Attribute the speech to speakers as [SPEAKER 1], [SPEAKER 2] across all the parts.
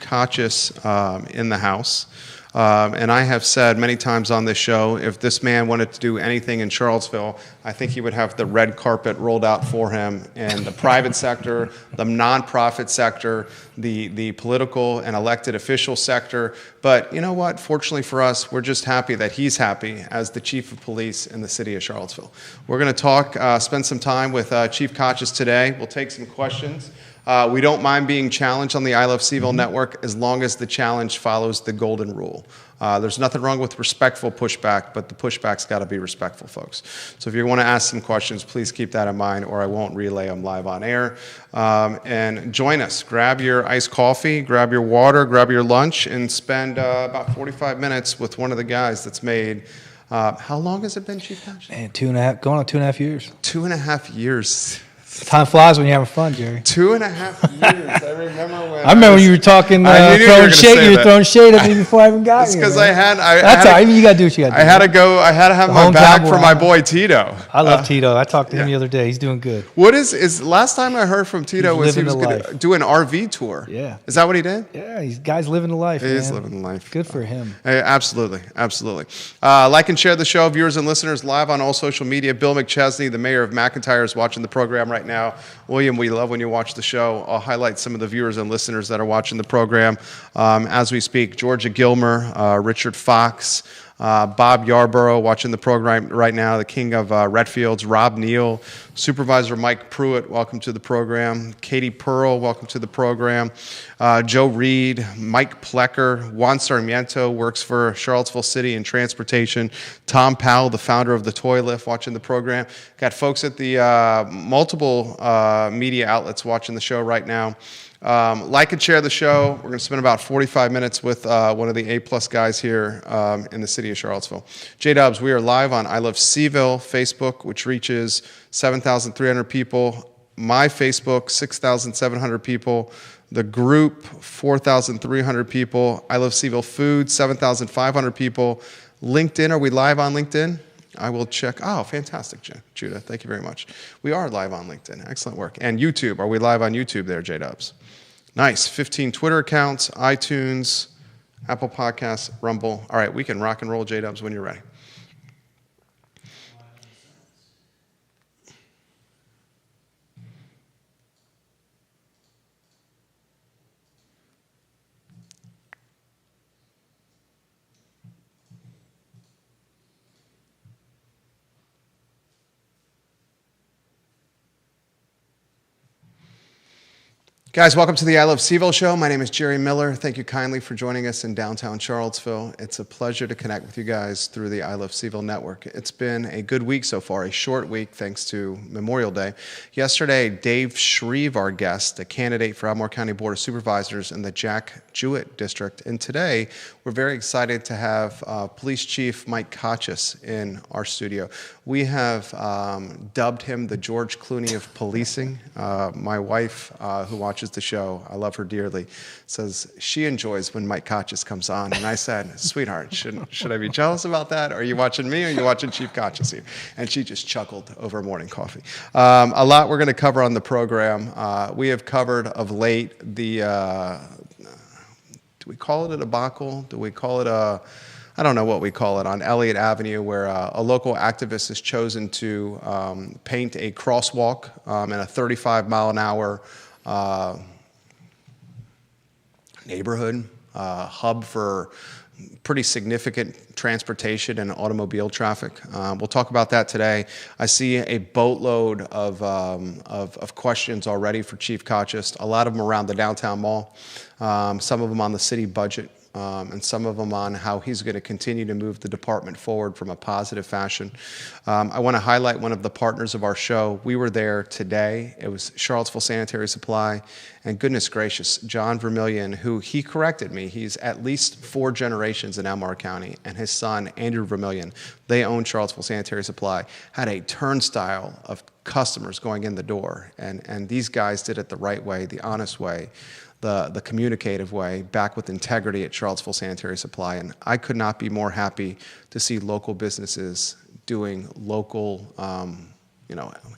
[SPEAKER 1] Kotchis in the house. And I have said many times on this show, if this man wanted to do anything in Charlottesville, I think he would have the red carpet rolled out for him in the private sector, the nonprofit sector, the political and elected official sector. But you know what? Fortunately for us, we're just happy that he's happy as the chief of police in the city of Charlottesville. We're going to talk, spend some time with Chief Kotchis today. We'll take some questions. We don't mind being challenged on the I Love CVille network as long as the challenge follows the golden rule. There's nothing wrong with respectful pushback, but the pushback's got to be respectful, folks. So if you want to ask some questions, please keep that in mind, or I won't relay them live on air. And join us. Grab your iced coffee, grab your water, grab your lunch, and spend about 45 minutes with one of the guys that's made. How long has it been, Chief Kotchis?
[SPEAKER 2] Man, going on 2.5 years.
[SPEAKER 1] 2.5 years.
[SPEAKER 2] Time flies when you're having fun, Jerry.
[SPEAKER 1] 2.5 years. I remember
[SPEAKER 2] when you were talking, throwing shade. You were throwing shade at me before I even got here.
[SPEAKER 1] It's because
[SPEAKER 2] That's all right. You got to do what you got to do.
[SPEAKER 1] I had to have my back for my boy Tito.
[SPEAKER 2] I love Tito. I talked to him the other day. He's doing good.
[SPEAKER 1] What is last time I heard from Tito was he was going to do an RV tour.
[SPEAKER 2] Yeah.
[SPEAKER 1] Is that what he did?
[SPEAKER 2] Yeah, he's guy's living the life.
[SPEAKER 1] He is living the life.
[SPEAKER 2] Good for him.
[SPEAKER 1] Absolutely. Like and share the show, viewers and listeners, live on all social media. Bill McChesney, the mayor of McIntyre, is watching the program right now. William, we love when you watch the show. I'll highlight some of the viewers and listeners that are watching the program as we speak. Georgia Gilmer, Richard Fox, Bob Yarborough watching the program right now, the king of Redfields, Rob Neal, Supervisor Mike Pruitt, welcome to the program. Katie Pearl, welcome to the program. Joe Reed, Mike Plecker, Juan Sarmiento works for Charlottesville City and Transportation. Tom Powell, the founder of the Toy Lift, watching the program. Got folks at the multiple media outlets watching the show right now. Like and share the show. We're going to spend about 45 minutes with one of the A-plus guys here in the city of Charlottesville. J-Dubs, we are live on I Love CVille Facebook, which reaches 7,300 people. My Facebook, 6,700 people. The group, 4,300 people. I Love CVille Food, 7,500 people. LinkedIn, are we live on LinkedIn? I will check. Oh, fantastic, Judah. Thank you very much. We are live on LinkedIn. Excellent work. And YouTube. Are we live on YouTube there, J-Dubs? Nice. 15 Twitter accounts, iTunes, Apple Podcasts, Rumble. All right, we can rock and roll, J-Dubs, when you're ready. Guys, welcome to the I Love CVille show. My name is Jerry Miller. Thank you kindly for joining us in downtown Charlottesville. It's a pleasure to connect with you guys through the I Love CVille network. It's been a good week so far, a short week thanks to Memorial Day. Yesterday, Dave Shreve, our guest, a candidate for Albemarle County Board of Supervisors in the Jack Jewett District. And today, we're very excited to have Police Chief Mike Kotchis in our studio. We have dubbed him the George Clooney of policing. My wife, who watches the show, I love her dearly, says she enjoys when Mike Kotchis comes on. And I said, sweetheart, should I be jealous about that? Are you watching me or are you watching Chief Kotchis here? And she just chuckled over morning coffee. A lot we're going to cover on the program. We have covered of late the, do we call it a debacle? Do we call it a... I don't know what we call it, on Elliott Avenue, where a local activist has chosen to paint a crosswalk in a 35-mile-an-hour neighborhood, hub for pretty significant transportation and automobile traffic. We'll talk about that today. I see a boatload of questions already for Chief Kotchis, a lot of them around the downtown mall, some of them on the city budget, and some of them on how he's going to continue to move the department forward from a positive fashion. I want to highlight one of the partners of our show. We were there today. It was Charlottesville Sanitary Supply. And goodness gracious, John Vermillion, who he corrected me, he's at least 4 generations in Albemarle County, and his son, Andrew Vermillion, they own Charlottesville Sanitary Supply, had a turnstile of customers going in the door. And these guys did it the right way, the honest way, the communicative way, back with integrity at Charlottesville Sanitary Supply. And I could not be more happy to see local businesses doing local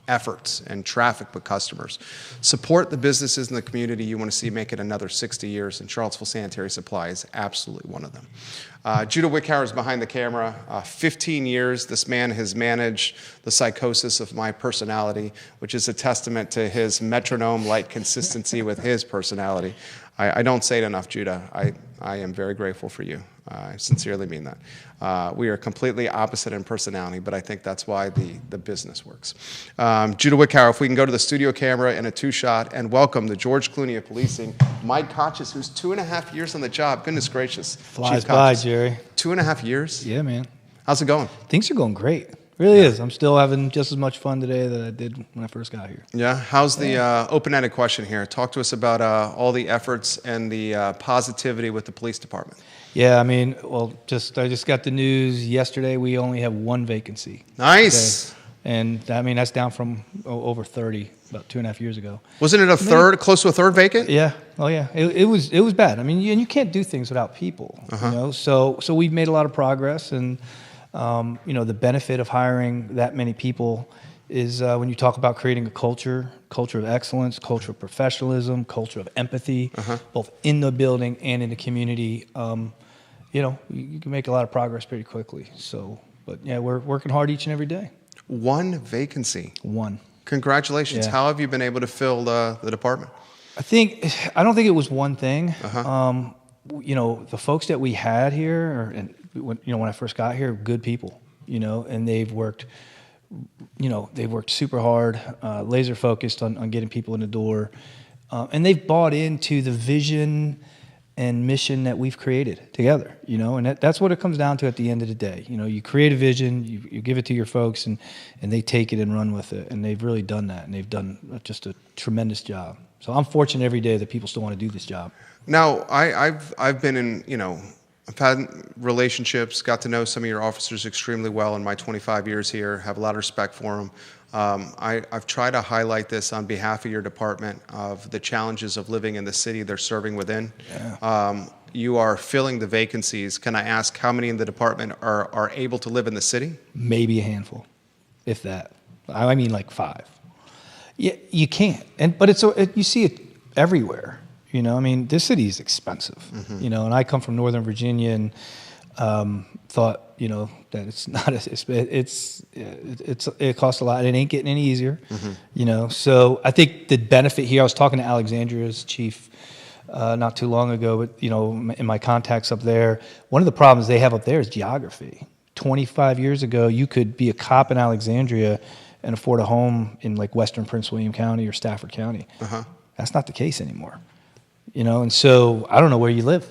[SPEAKER 1] efforts and traffic with customers. Support the businesses in the community you want to see make it another 60 years, and Charlottesville Sanitary Supply is absolutely one of them. Judah Wickhauer is behind the camera. 15 years, this man has managed the psychosis of my personality, which is a testament to his metronome-like consistency with his personality. I don't say it enough, Judah. I am very grateful for you. I sincerely mean that. We are completely opposite in personality, but I think that's why the business works. Judah Wickhauer, if we can go to the studio camera in a two-shot, and welcome the George Clooney of policing, Mike Kochis, who's 2.5 years on the job. Goodness gracious.
[SPEAKER 2] Flies by, Jerry.
[SPEAKER 1] 2.5 years?
[SPEAKER 2] Yeah, man.
[SPEAKER 1] How's it going?
[SPEAKER 2] Things are going great. Really is. I'm still having just as much fun today that I did when I first got here.
[SPEAKER 1] Yeah. How's the open-ended question here? Talk to us about all the efforts and the positivity with the police department.
[SPEAKER 2] Yeah, I mean, well, I just got the news yesterday. We only have one vacancy.
[SPEAKER 1] Nice.
[SPEAKER 2] Okay. And I mean, that's down from over 30 about 2.5 years ago.
[SPEAKER 1] Wasn't it close to a third vacant?
[SPEAKER 2] Yeah. Oh, yeah. It was bad. I mean, you can't do things without people. So we've made a lot of progress, and the benefit of hiring that many people is when you talk about creating a culture of excellence, culture of professionalism, culture of empathy, both in the building and in the community. You can make a lot of progress pretty quickly. So, but yeah, we're working hard each and every day.
[SPEAKER 1] One vacancy.
[SPEAKER 2] One.
[SPEAKER 1] Congratulations.
[SPEAKER 2] Yeah.
[SPEAKER 1] How have you been able to fill the department?
[SPEAKER 2] I don't think it was one thing. The folks that we had here, when I first got here, good people, and they've worked super hard, laser focused on getting people in the door. And they've bought into the vision and mission that we've created together, and that's what it comes down to at the end of the day. You create a vision, you give it to your folks, and they take it and run with it. And they've really done that, and they've done just a tremendous job. So I'm fortunate every day that people still want to do this job. Now,
[SPEAKER 1] I've been in, I've had relationships, got to know some of your officers extremely well in my 25 years here, have a lot of respect for them. I've tried to highlight this on behalf of your department of the challenges of living in the city they're serving within. Yeah. You are filling the vacancies. Can I ask how many in the department are able to live in the city?
[SPEAKER 2] Maybe a handful, if that. I mean like 5. Yeah, you can't. But you see it everywhere. This city is expensive. And I come from Northern Virginia and thought, that it's not. It costs a lot. It ain't getting any easier. So I think the benefit here. I was talking to Alexandria's chief not too long ago, but in my contacts up there, one of the problems they have up there is geography. 25 years ago, you could be a cop in Alexandria and afford a home in like Western Prince William County or Stafford County. That's not the case anymore. And so I don't know where you live.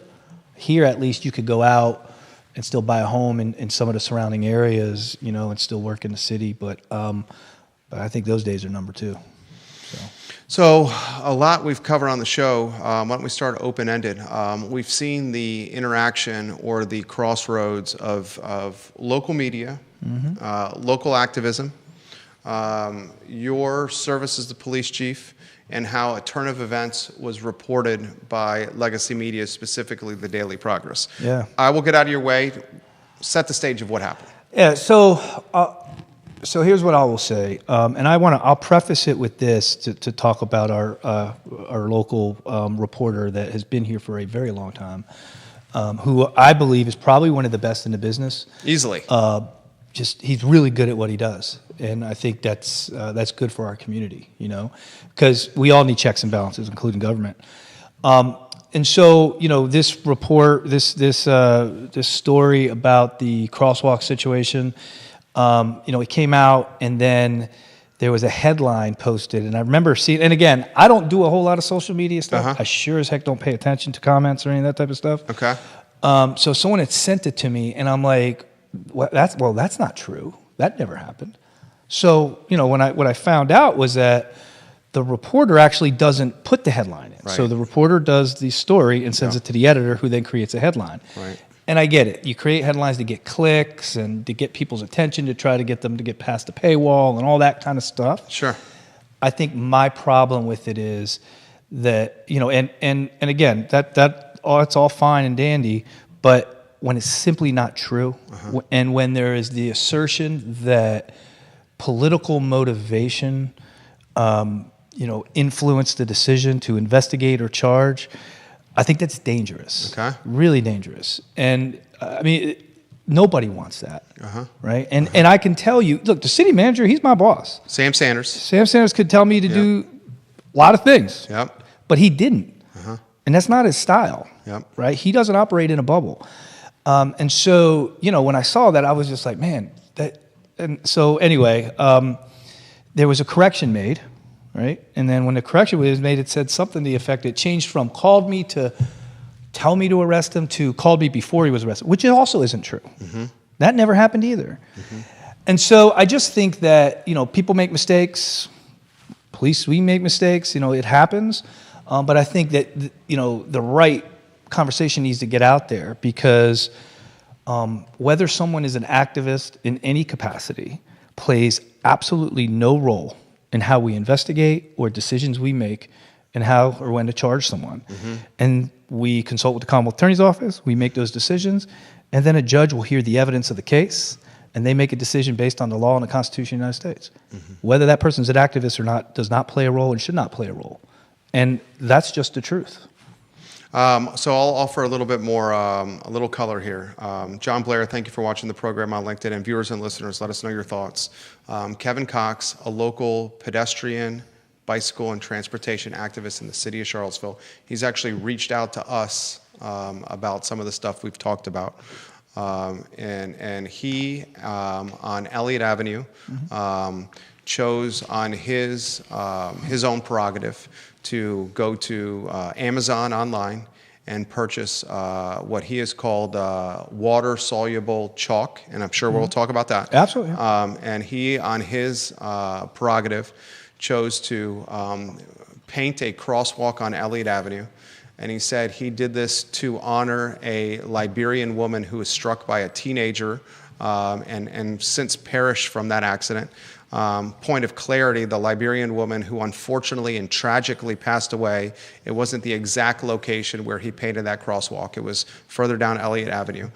[SPEAKER 2] Here, at least, you could go out and still buy a home in some of the surrounding areas, and still work in the city. But I think those days are number 2.
[SPEAKER 1] So a lot we've covered on the show. Why don't we start open-ended? We've seen the interaction or the crossroads of local media, local activism, your service as the police chief, and how a turn of events was reported by legacy media, specifically the Daily Progress.
[SPEAKER 2] Yeah.
[SPEAKER 1] I will get out of your way. Set the stage of what happened.
[SPEAKER 2] Yeah. So here's what I will say, and I'll preface it with this to talk about our local reporter that has been here for a very long time, who I believe is probably one of the best in the business.
[SPEAKER 1] Easily.
[SPEAKER 2] He's really good at what he does, and I think that's good for our community, because we all need checks and balances, including government. And so, this report, this story about the crosswalk situation, it came out, and then there was a headline posted, and I remember seeing. And again, I don't do a whole lot of social media stuff. I sure as heck don't pay attention to comments or any of that type of stuff.
[SPEAKER 1] Okay.
[SPEAKER 2] So someone had sent it to me, and I'm like, that's not true. That never happened. So, what I found out was that the reporter actually doesn't put the headline in.
[SPEAKER 1] Right.
[SPEAKER 2] So the reporter does the story and sends it to the editor, who then creates a headline.
[SPEAKER 1] Right.
[SPEAKER 2] And I get it. You create headlines to get clicks and to get people's attention, to try to get them to get past the paywall and all that kind of stuff.
[SPEAKER 1] Sure.
[SPEAKER 2] I think my problem with it is that, and again, it's all fine and dandy, but when it's simply not true, and when there is the assertion that political motivation, influence the decision to investigate or charge, I think that's dangerous.
[SPEAKER 1] Okay.
[SPEAKER 2] Really dangerous. And nobody wants that, right? And I can tell you, look, the city manager, he's my boss.
[SPEAKER 1] Sam Sanders.
[SPEAKER 2] Sam Sanders could tell me to do a lot of things, but he didn't. And that's not his style, right? He doesn't operate in a bubble. And so, when I saw that, I was just like, man, and so anyway, there was a correction made, right? And then when the correction was made, it said something to the effect, it changed from called me to tell me to arrest him to called me before he was arrested, which also isn't true. That never happened either. And so I just think that, people make mistakes. Police, we make mistakes. It happens. But I think that, the right conversation needs to get out there because whether someone is an activist in any capacity plays absolutely no role in how we investigate or decisions we make and how or when to charge someone. And we consult with the Commonwealth Attorney's Office, we make those decisions, and then a judge will hear the evidence of the case, and they make a decision based on the law and the Constitution of the United States. Whether that person's an activist or not does not play a role and should not play a role. And that's just the truth.
[SPEAKER 1] So I'll offer a little bit more, a little color here. John Blair, thank you for watching the program on LinkedIn. And viewers and listeners, let us know your thoughts. Kevin Cox, a local pedestrian, bicycle, and transportation activist in the city of Charlottesville. He's actually reached out to us about some of the stuff we've talked about. And he, on Elliott Avenue, chose on his own prerogative to go to Amazon online and purchase what he has called water-soluble chalk, and I'm sure we'll talk about that.
[SPEAKER 2] Absolutely.
[SPEAKER 1] And he, on his prerogative, chose to paint a crosswalk on Elliott Avenue. And he said he did this to honor a Liberian woman who was struck by a teenager and since perished from that accident. Point of clarity, the Liberian woman who unfortunately and tragically passed away, it wasn't the exact location where he painted that crosswalk. It was further down Elliott Avenue.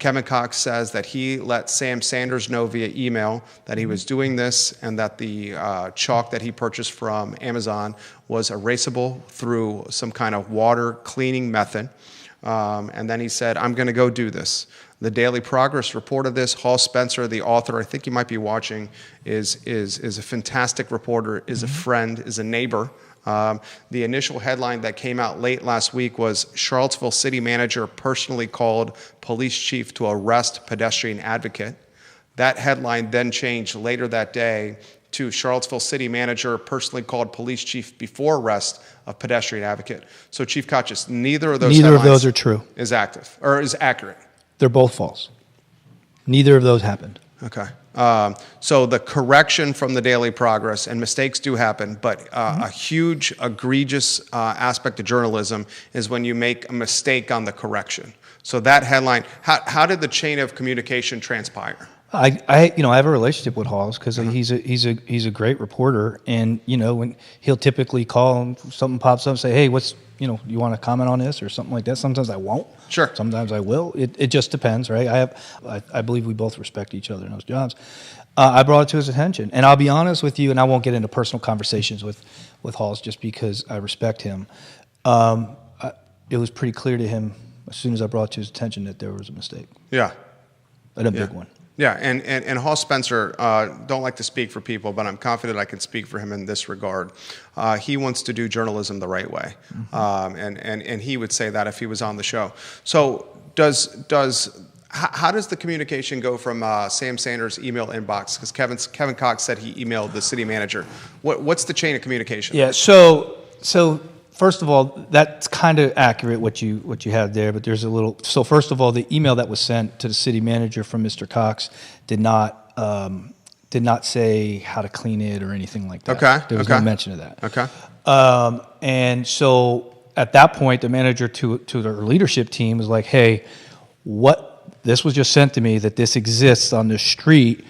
[SPEAKER 1] Kevin Cox says that he let Sam Sanders know via email that he was doing this and that the chalk that he purchased from Amazon was erasable through some kind of water cleaning method. And then he said, I'm going to go do this. The Daily Progress reported this. Hall Spencer, the author, I think you might be watching, is a fantastic reporter, is a friend, is a neighbor. The initial headline that came out late last week was Charlottesville city manager personally called police chief to arrest pedestrian advocate. That headline then changed later that day to Charlottesville city manager personally called police chief before arrest of pedestrian advocate. So Chief Kotchis, neither of those
[SPEAKER 2] are true.
[SPEAKER 1] Is active or is accurate.
[SPEAKER 2] They're both false. Neither of those happened.
[SPEAKER 1] Okay. So the correction from the Daily Progress, and mistakes do happen, but a huge, egregious aspect of journalism is when you make a mistake on the correction. So that headline, how did the chain of communication transpire?
[SPEAKER 2] I have a relationship with Halls because he's a great reporter, and when he'll typically call and something pops up and say, hey, you want to comment on this or something like that. Sometimes I won't.
[SPEAKER 1] Sure.
[SPEAKER 2] Sometimes I will. It just depends, right? I believe we both respect each other in those jobs. I brought it to his attention, and I'll be honest with you, and I won't get into personal conversations with Halls just because I respect him. It was pretty clear to him as soon as I brought it to his attention that there was a mistake.
[SPEAKER 1] Yeah.
[SPEAKER 2] And a big one.
[SPEAKER 1] Yeah, and Hall Spencer, don't like to speak for people, but I'm confident I can speak for him in this regard. He wants to do journalism the right way, and he would say that if he was on the show. So how does the communication go from Sam Sanders' email inbox? Because Kevin Cox said he emailed the city manager. What's the chain of communication?
[SPEAKER 2] Yeah, so first of all, that's kind of accurate what you had there, but there's a little. So first of all, the email that was sent to the city manager from Mr. Cox did not say how to clean it or anything like that.
[SPEAKER 1] Okay.
[SPEAKER 2] There was no mention of that.
[SPEAKER 1] Okay.
[SPEAKER 2] And so at that point, the manager to their leadership team was like, "Hey, this was just sent to me that this exists on the street.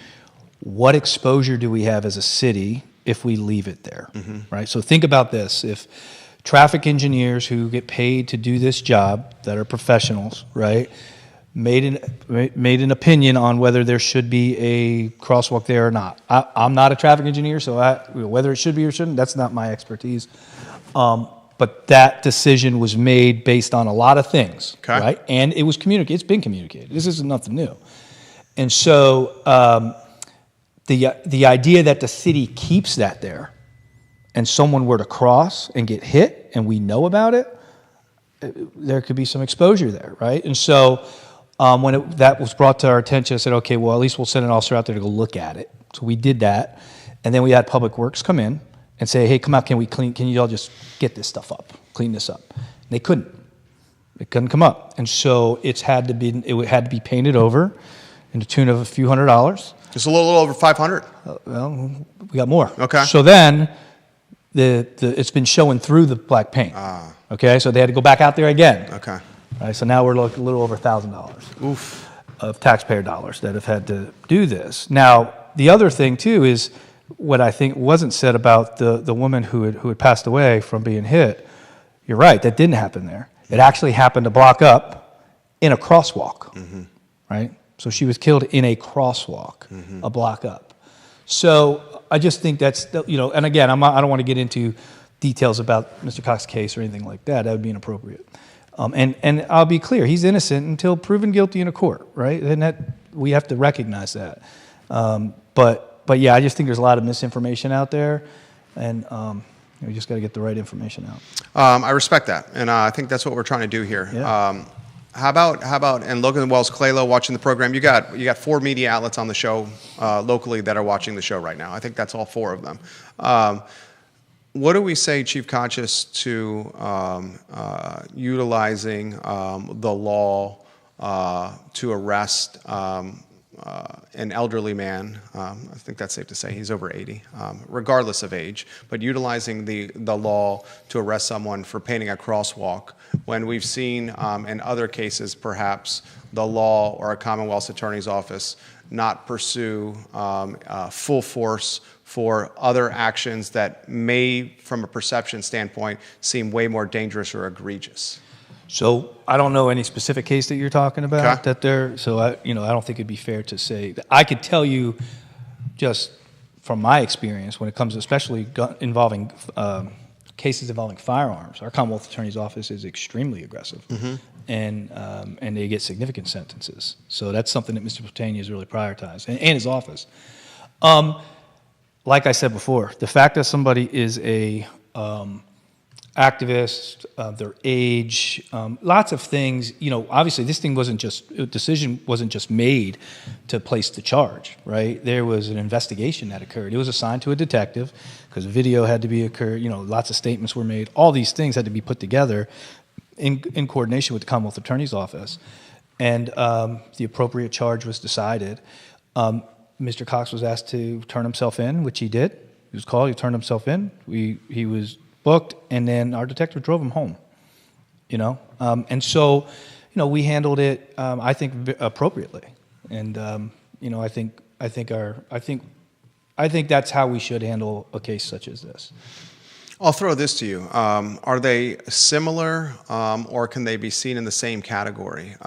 [SPEAKER 2] What exposure do we have as a city if we leave it there?" Right. So think about this: if traffic engineers who get paid to do this job that are professionals, right? made an opinion on whether there should be a crosswalk there or not. I'm not a traffic engineer, so whether it should be or shouldn't, that's not my expertise. But that decision was made based on a lot of things, right? And it was communicated. It's been communicated. This isn't nothing new. And so the idea that the city keeps that there, and someone were to cross and get hit, and we know about it, there could be some exposure there, right? And so when that was brought to our attention, I said, okay, well, at least we'll send an officer out there to go look at it. So we did that, and then we had Public Works come in and say, hey, come out, can you all just get this stuff up, clean this up? And they couldn't. It couldn't come up. And so it had to be painted over in the tune of a few $100s.
[SPEAKER 1] Just a little over 500.
[SPEAKER 2] Well, we got more.
[SPEAKER 1] Okay.
[SPEAKER 2] So then it's been showing through the black paint. Okay, so they had to go back out there again.
[SPEAKER 1] Okay.
[SPEAKER 2] All right, so now we're looking a little over $1,000 of taxpayer dollars that have had to do this. Now, the other thing too is what I think wasn't said about the woman who had passed away from being hit. You're right, that didn't happen there. It actually happened a block up in a crosswalk, right? So she was killed in a crosswalk, a block up. So I just think that's, and again, I don't want to get into details about Mr. Cox's case or anything like that. That would be inappropriate. And I'll be clear, he's innocent until proven guilty in a court, right? And we have to recognize that. But yeah, I just think there's a lot of misinformation out there, and we just got to get the right information out.
[SPEAKER 1] I respect that, and I think that's what we're trying to do here.
[SPEAKER 2] Yeah.
[SPEAKER 1] How about and Logan Wells Claylo watching the program? You got 4 media outlets on the show locally that are watching the show right now. I think that's all 4 of them. What do we say, Chief Conscious, to utilizing the law to arrest an elderly man? I think that's safe to say he's over 80, regardless of age, but utilizing the law to arrest someone for painting a crosswalk when we've seen in other cases perhaps the law or a Commonwealth's Attorney's Office not pursue full force for other actions that may, from a perception standpoint, seem way more dangerous or egregious.
[SPEAKER 2] So I don't know any specific case that you're talking about So I don't think it'd be fair to say. I could tell you, just from my experience, when it comes, especially involving cases involving firearms, our Commonwealth Attorney's Office is extremely aggressive, and they get significant sentences. So that's something that Mr. Platania has really prioritized, and his office. Like I said before, the fact that somebody is a activist, their age, lots of things. Obviously, this decision wasn't just made to place the charge, right? There was an investigation that occurred. It was assigned to a detective because a video had to be occurred. Lots of statements were made. All these things had to be put together in coordination with the Commonwealth Attorney's Office, and the appropriate charge was decided. Mr. Cox was asked to turn himself in, which he did. He was called. He turned himself in. He was booked, and then our detective drove him home. And so, we handled it, I think, appropriately. And I think that's how we should handle a case such as this.
[SPEAKER 1] I'll throw this to you. Are they similar, or can they be seen in the same category?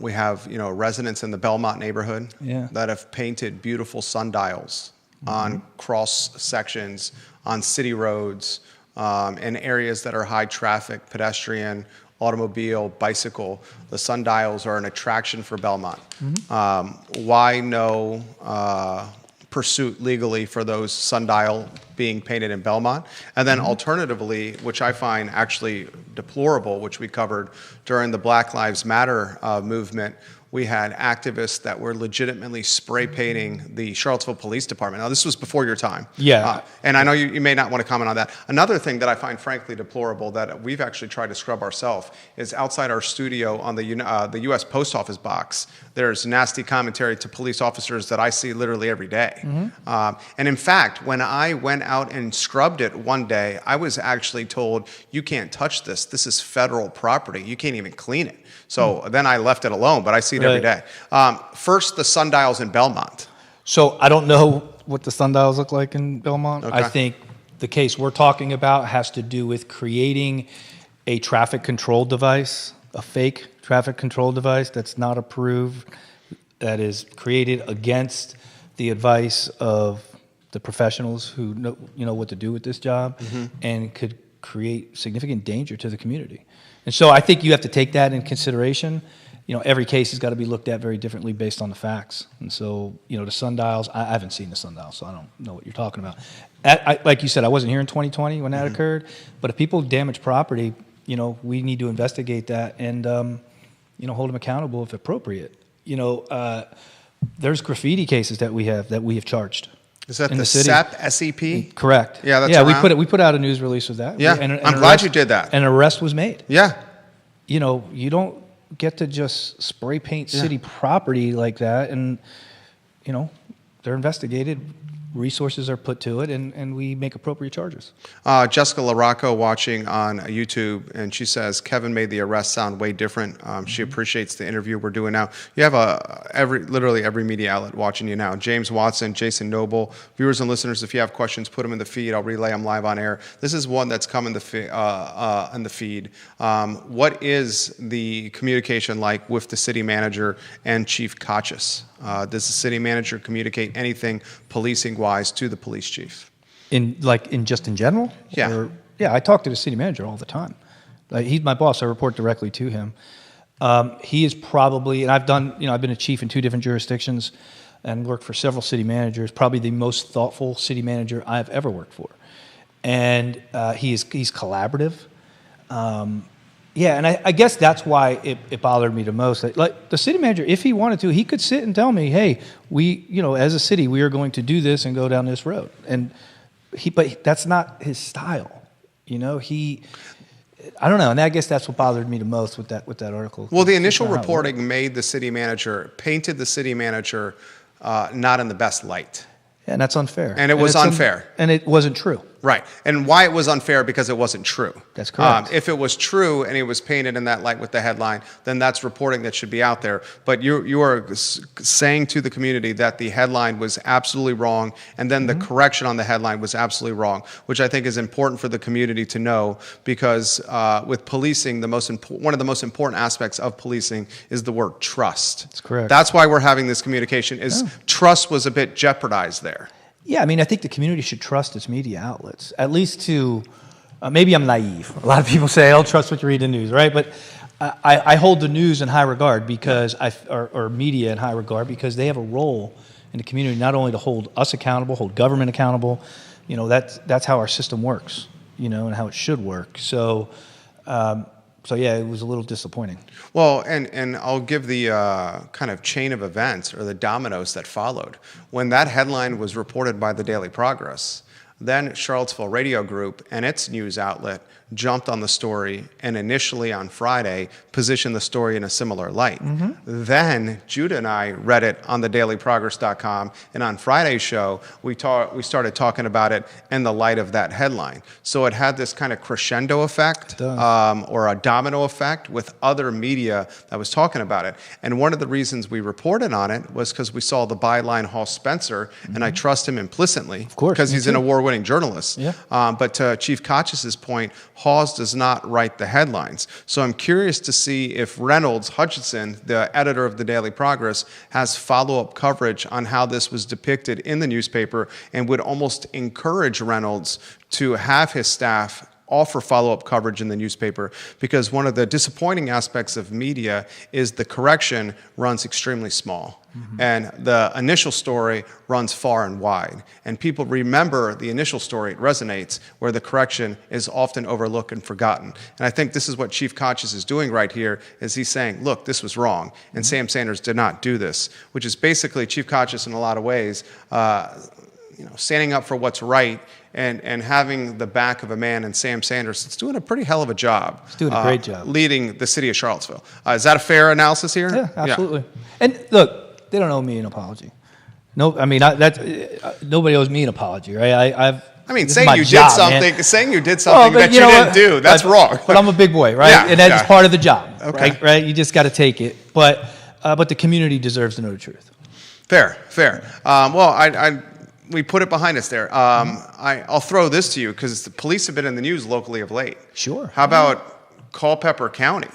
[SPEAKER 1] We have, residents in the Belmont neighborhood that have painted beautiful sundials on cross sections, on city roads, in areas that are high traffic, pedestrian, automobile, bicycle. The sundials are an attraction for Belmont. Why no pursuit legally for those sundial being painted in Belmont? And then alternatively, which I find actually deplorable, which we covered during the Black Lives Matter movement, we had activists that were legitimately spray painting the Charlottesville Police Department. Now, this was before your time.
[SPEAKER 2] Yeah.
[SPEAKER 1] And I know you may not want to comment on that. Another thing that I find frankly deplorable that we've actually tried to scrub ourselves is outside our studio on the U.S. Post Office box, there's nasty commentary to police officers that I see literally every day. And in fact, when I went out and scrubbed it one day, I was actually told, you can't touch this. This is federal property. You can't even clean it. So then I left it alone, but I see it every day. First, the sundials in Belmont.
[SPEAKER 2] So I don't know what the sundials look like in Belmont.
[SPEAKER 1] Okay.
[SPEAKER 2] I think the case we're talking about has to do with creating a traffic control device a fake traffic control device that's not approved, that is created against the advice of the professionals who know what to do with this job, and could create significant danger to the community. And so I think you have to take that in consideration. Every case has got to be looked at very differently based on the facts. And so, the sundials, I haven't seen the sundial, so I don't know what you're talking about. Like you said, I wasn't here in 2020 when that occurred, but if people damage property, we need to investigate that and, hold them accountable if appropriate. There's graffiti cases that we have charged.
[SPEAKER 1] Is that
[SPEAKER 2] in
[SPEAKER 1] the
[SPEAKER 2] city.
[SPEAKER 1] SEP, SEP?
[SPEAKER 2] Correct.
[SPEAKER 1] Yeah, that's
[SPEAKER 2] around. We put out a news release with that.
[SPEAKER 1] Yeah, I'm glad you did that.
[SPEAKER 2] An arrest was made.
[SPEAKER 1] Yeah.
[SPEAKER 2] You don't get to just spray paint city property like that, and they're investigated. Resources are put to it, and we make appropriate charges.
[SPEAKER 1] Jessica LaRocco watching on YouTube, and she says Kevin made the arrest sound way different. She appreciates the interview we're doing now. You have literally every media outlet watching you now. James Watson, Jason Noble, viewers and listeners, if you have questions, put them in the feed. I'll relay them live on air. This is one that's come in the feed. What is the communication like with the city manager and Chief Kachis? Does the city manager communicate anything policing-wise to the police chief? In
[SPEAKER 2] general?
[SPEAKER 1] Yeah.
[SPEAKER 2] Yeah, I talk to the city manager all the time. He's my boss. I report directly to him. He is probably, and I've been a chief in 2 different jurisdictions and worked for several city managers, probably the most thoughtful city manager I've ever worked for. And he's collaborative. Yeah, and I guess that's why it bothered me the most. Like the city manager, if he wanted to, he could sit and tell me, "Hey, as a city, we are going to do this and go down this road." But that's not his style. I don't know, and I guess that's what bothered me the most with that article.
[SPEAKER 1] Well, the initial reporting painted the city manager not in the best light.
[SPEAKER 2] And that's unfair.
[SPEAKER 1] And it was unfair.
[SPEAKER 2] And it wasn't true.
[SPEAKER 1] Right. And why it was unfair? Because it wasn't true.
[SPEAKER 2] That's correct.
[SPEAKER 1] If it was true and it was painted in that light with the headline, then that's reporting that should be out there. But you are saying to the community that the headline was absolutely wrong, and then the correction on the headline was absolutely wrong, which I think is important for the community to know, because with policing, one of the most important aspects of policing is the word trust.
[SPEAKER 2] That's correct.
[SPEAKER 1] That's why we're having this communication, trust was a bit jeopardized there.
[SPEAKER 2] Yeah, I think the community should trust its media outlets, at least to, maybe I'm naive. A lot of people say, I'll trust what you read in the news, right? But I hold the news in high regard or media in high regard, because they have a role in the community, not only to hold us accountable, hold government accountable. That's how our system works, and how it should work. So yeah, it was a little disappointing.
[SPEAKER 1] Well, and I'll give the kind of chain of events or the dominoes that followed. When that headline was reported by the Daily Progress, then Charlottesville Radio Group and its news outlet jumped on the story and initially on Friday positioned the story in a similar light. Then Judah and I read it on thedailyprogress.com, and on Friday's show we started talking about it in the light of that headline. So it had this kind of crescendo effect or a domino effect with other media that was talking about it. And one of the reasons we reported on it was because we saw the byline Hall Spencer, and I trust him implicitly,
[SPEAKER 2] of course,
[SPEAKER 1] because he's an award-winning journalist.
[SPEAKER 2] Yeah.
[SPEAKER 1] But to Chief Kachis' point, Hawes does not write the headlines. So I'm curious to see if Reynolds Hutchinson, the editor of the Daily Progress, has follow-up coverage on how this was depicted in the newspaper, and would almost encourage Reynolds to have his staff offer follow-up coverage in the newspaper, because one of the disappointing aspects of media is the correction runs extremely small. And the initial story runs far and wide. And people remember the initial story, it resonates, where the correction is often overlooked and forgotten. And I think this is what Chief Kachis is doing right here, is he's saying, look, this was wrong, and Sam Sanders did not do this, which is basically Chief Kachis in a lot of ways, standing up for what's right, and having the back of a man in Sam Sanders that's doing a pretty hell of a job.
[SPEAKER 2] He's doing a great job.
[SPEAKER 1] Leading the city of Charlottesville. Is that a fair analysis here?
[SPEAKER 2] Yeah, absolutely. Yeah. And look, they don't owe me an apology. No, nobody owes me an apology, right?
[SPEAKER 1] Saying you did something that you didn't do, that's wrong.
[SPEAKER 2] But I'm a big boy, right?
[SPEAKER 1] Yeah,
[SPEAKER 2] and that's part of the job,
[SPEAKER 1] okay.
[SPEAKER 2] right? You just got to take it. But the community deserves to know the truth.
[SPEAKER 1] Fair. We put it behind us there. I'll throw this to you, because the police have been in the news locally of late.
[SPEAKER 2] Sure.
[SPEAKER 1] How about Culpeper County?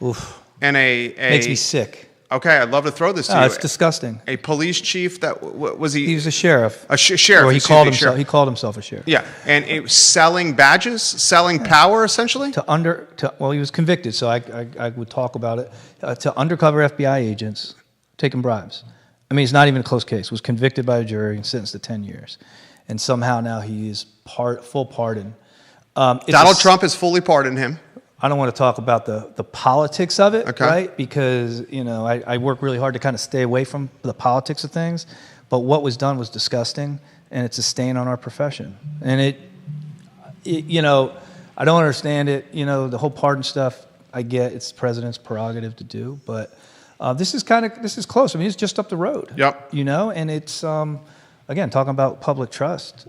[SPEAKER 2] Oof.
[SPEAKER 1] And
[SPEAKER 2] Makes me sick.
[SPEAKER 1] Okay, I'd love to throw this to you.
[SPEAKER 2] It's disgusting.
[SPEAKER 1] A police chief that was he?
[SPEAKER 2] He was a sheriff.
[SPEAKER 1] A sheriff.
[SPEAKER 2] Or he
[SPEAKER 1] excuse
[SPEAKER 2] called
[SPEAKER 1] me,
[SPEAKER 2] himself.
[SPEAKER 1] sheriff.
[SPEAKER 2] He called himself a sheriff.
[SPEAKER 1] Yeah, and selling badges, selling power, essentially.
[SPEAKER 2] Well, he was convicted, so I would talk about it. To undercover FBI agents taking bribes. I mean, it's not even a close case. Was convicted by a jury and sentenced to 10 years, and somehow now he is full pardon.
[SPEAKER 1] Donald Trump has fully pardoned him.
[SPEAKER 2] I don't want to talk about the politics of it,
[SPEAKER 1] Okay.
[SPEAKER 2] right? Because, you know, I work really hard to kind of stay away from the politics of things. But what was done was disgusting, and it's a stain on our profession. And it you know, I don't understand it. You know, the whole pardon stuff, I get it's the president's prerogative to do. But this is close. I mean, it's just up the road.
[SPEAKER 1] Yep.
[SPEAKER 2] You know, and it's, again, talking about public trust.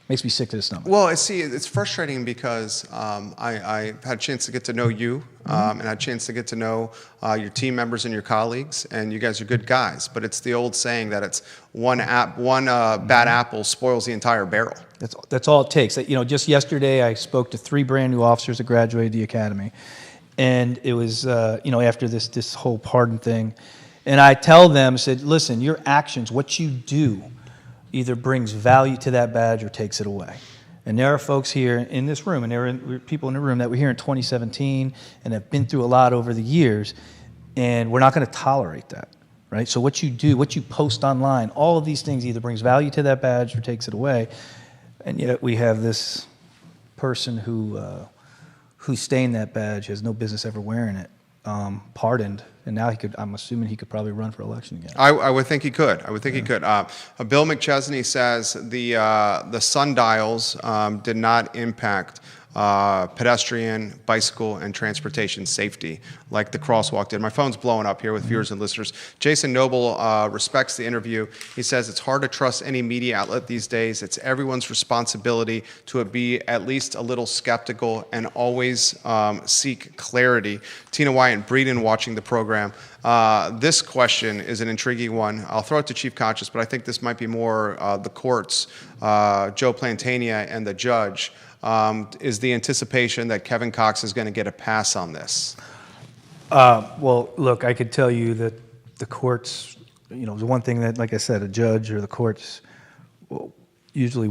[SPEAKER 2] Makes me sick to the stomach.
[SPEAKER 1] Well, it's frustrating because I had a chance to get to know you, and had a chance to get to know your team members and your colleagues, and you guys are good guys. But it's the old saying that it's one bad apple spoils the entire barrel.
[SPEAKER 2] That's all it takes. You know, just yesterday I spoke to 3 brand new officers that graduated the academy, and it was you know, after this whole pardon thing, and I tell them, I said, listen, your actions, what you do, either brings value to that badge or takes it away. And there are folks here in this room, and there are people in the room that were here in 2017 and have been through a lot over the years, and we're not going to tolerate that, right? So what you do, what you post online, all of these things either brings value to that badge or takes it away. And yet we have this person who stained that badge, has no business ever wearing it, pardoned, and now I'm assuming he could probably run for election again.
[SPEAKER 1] I would think he could. Bill McChesney says the sundials did not impact pedestrian, bicycle, and transportation safety like the crosswalk did. My phone's blowing up here with viewers and listeners. Jason Noble respects the interview. He says it's hard to trust any media outlet these days. It's everyone's responsibility to be at least a little skeptical and always seek clarity. Tina Wyatt Breeden watching the program. This question is an intriguing one. I'll throw it to Chief Conscious, but I think this might be more the courts, Joe Plantania and the judge. Is the anticipation that Kevin Cox is going to get a pass on this?
[SPEAKER 2] Well, look, I could tell you that the courts, you know, the one thing that, like I said, a judge or the courts usually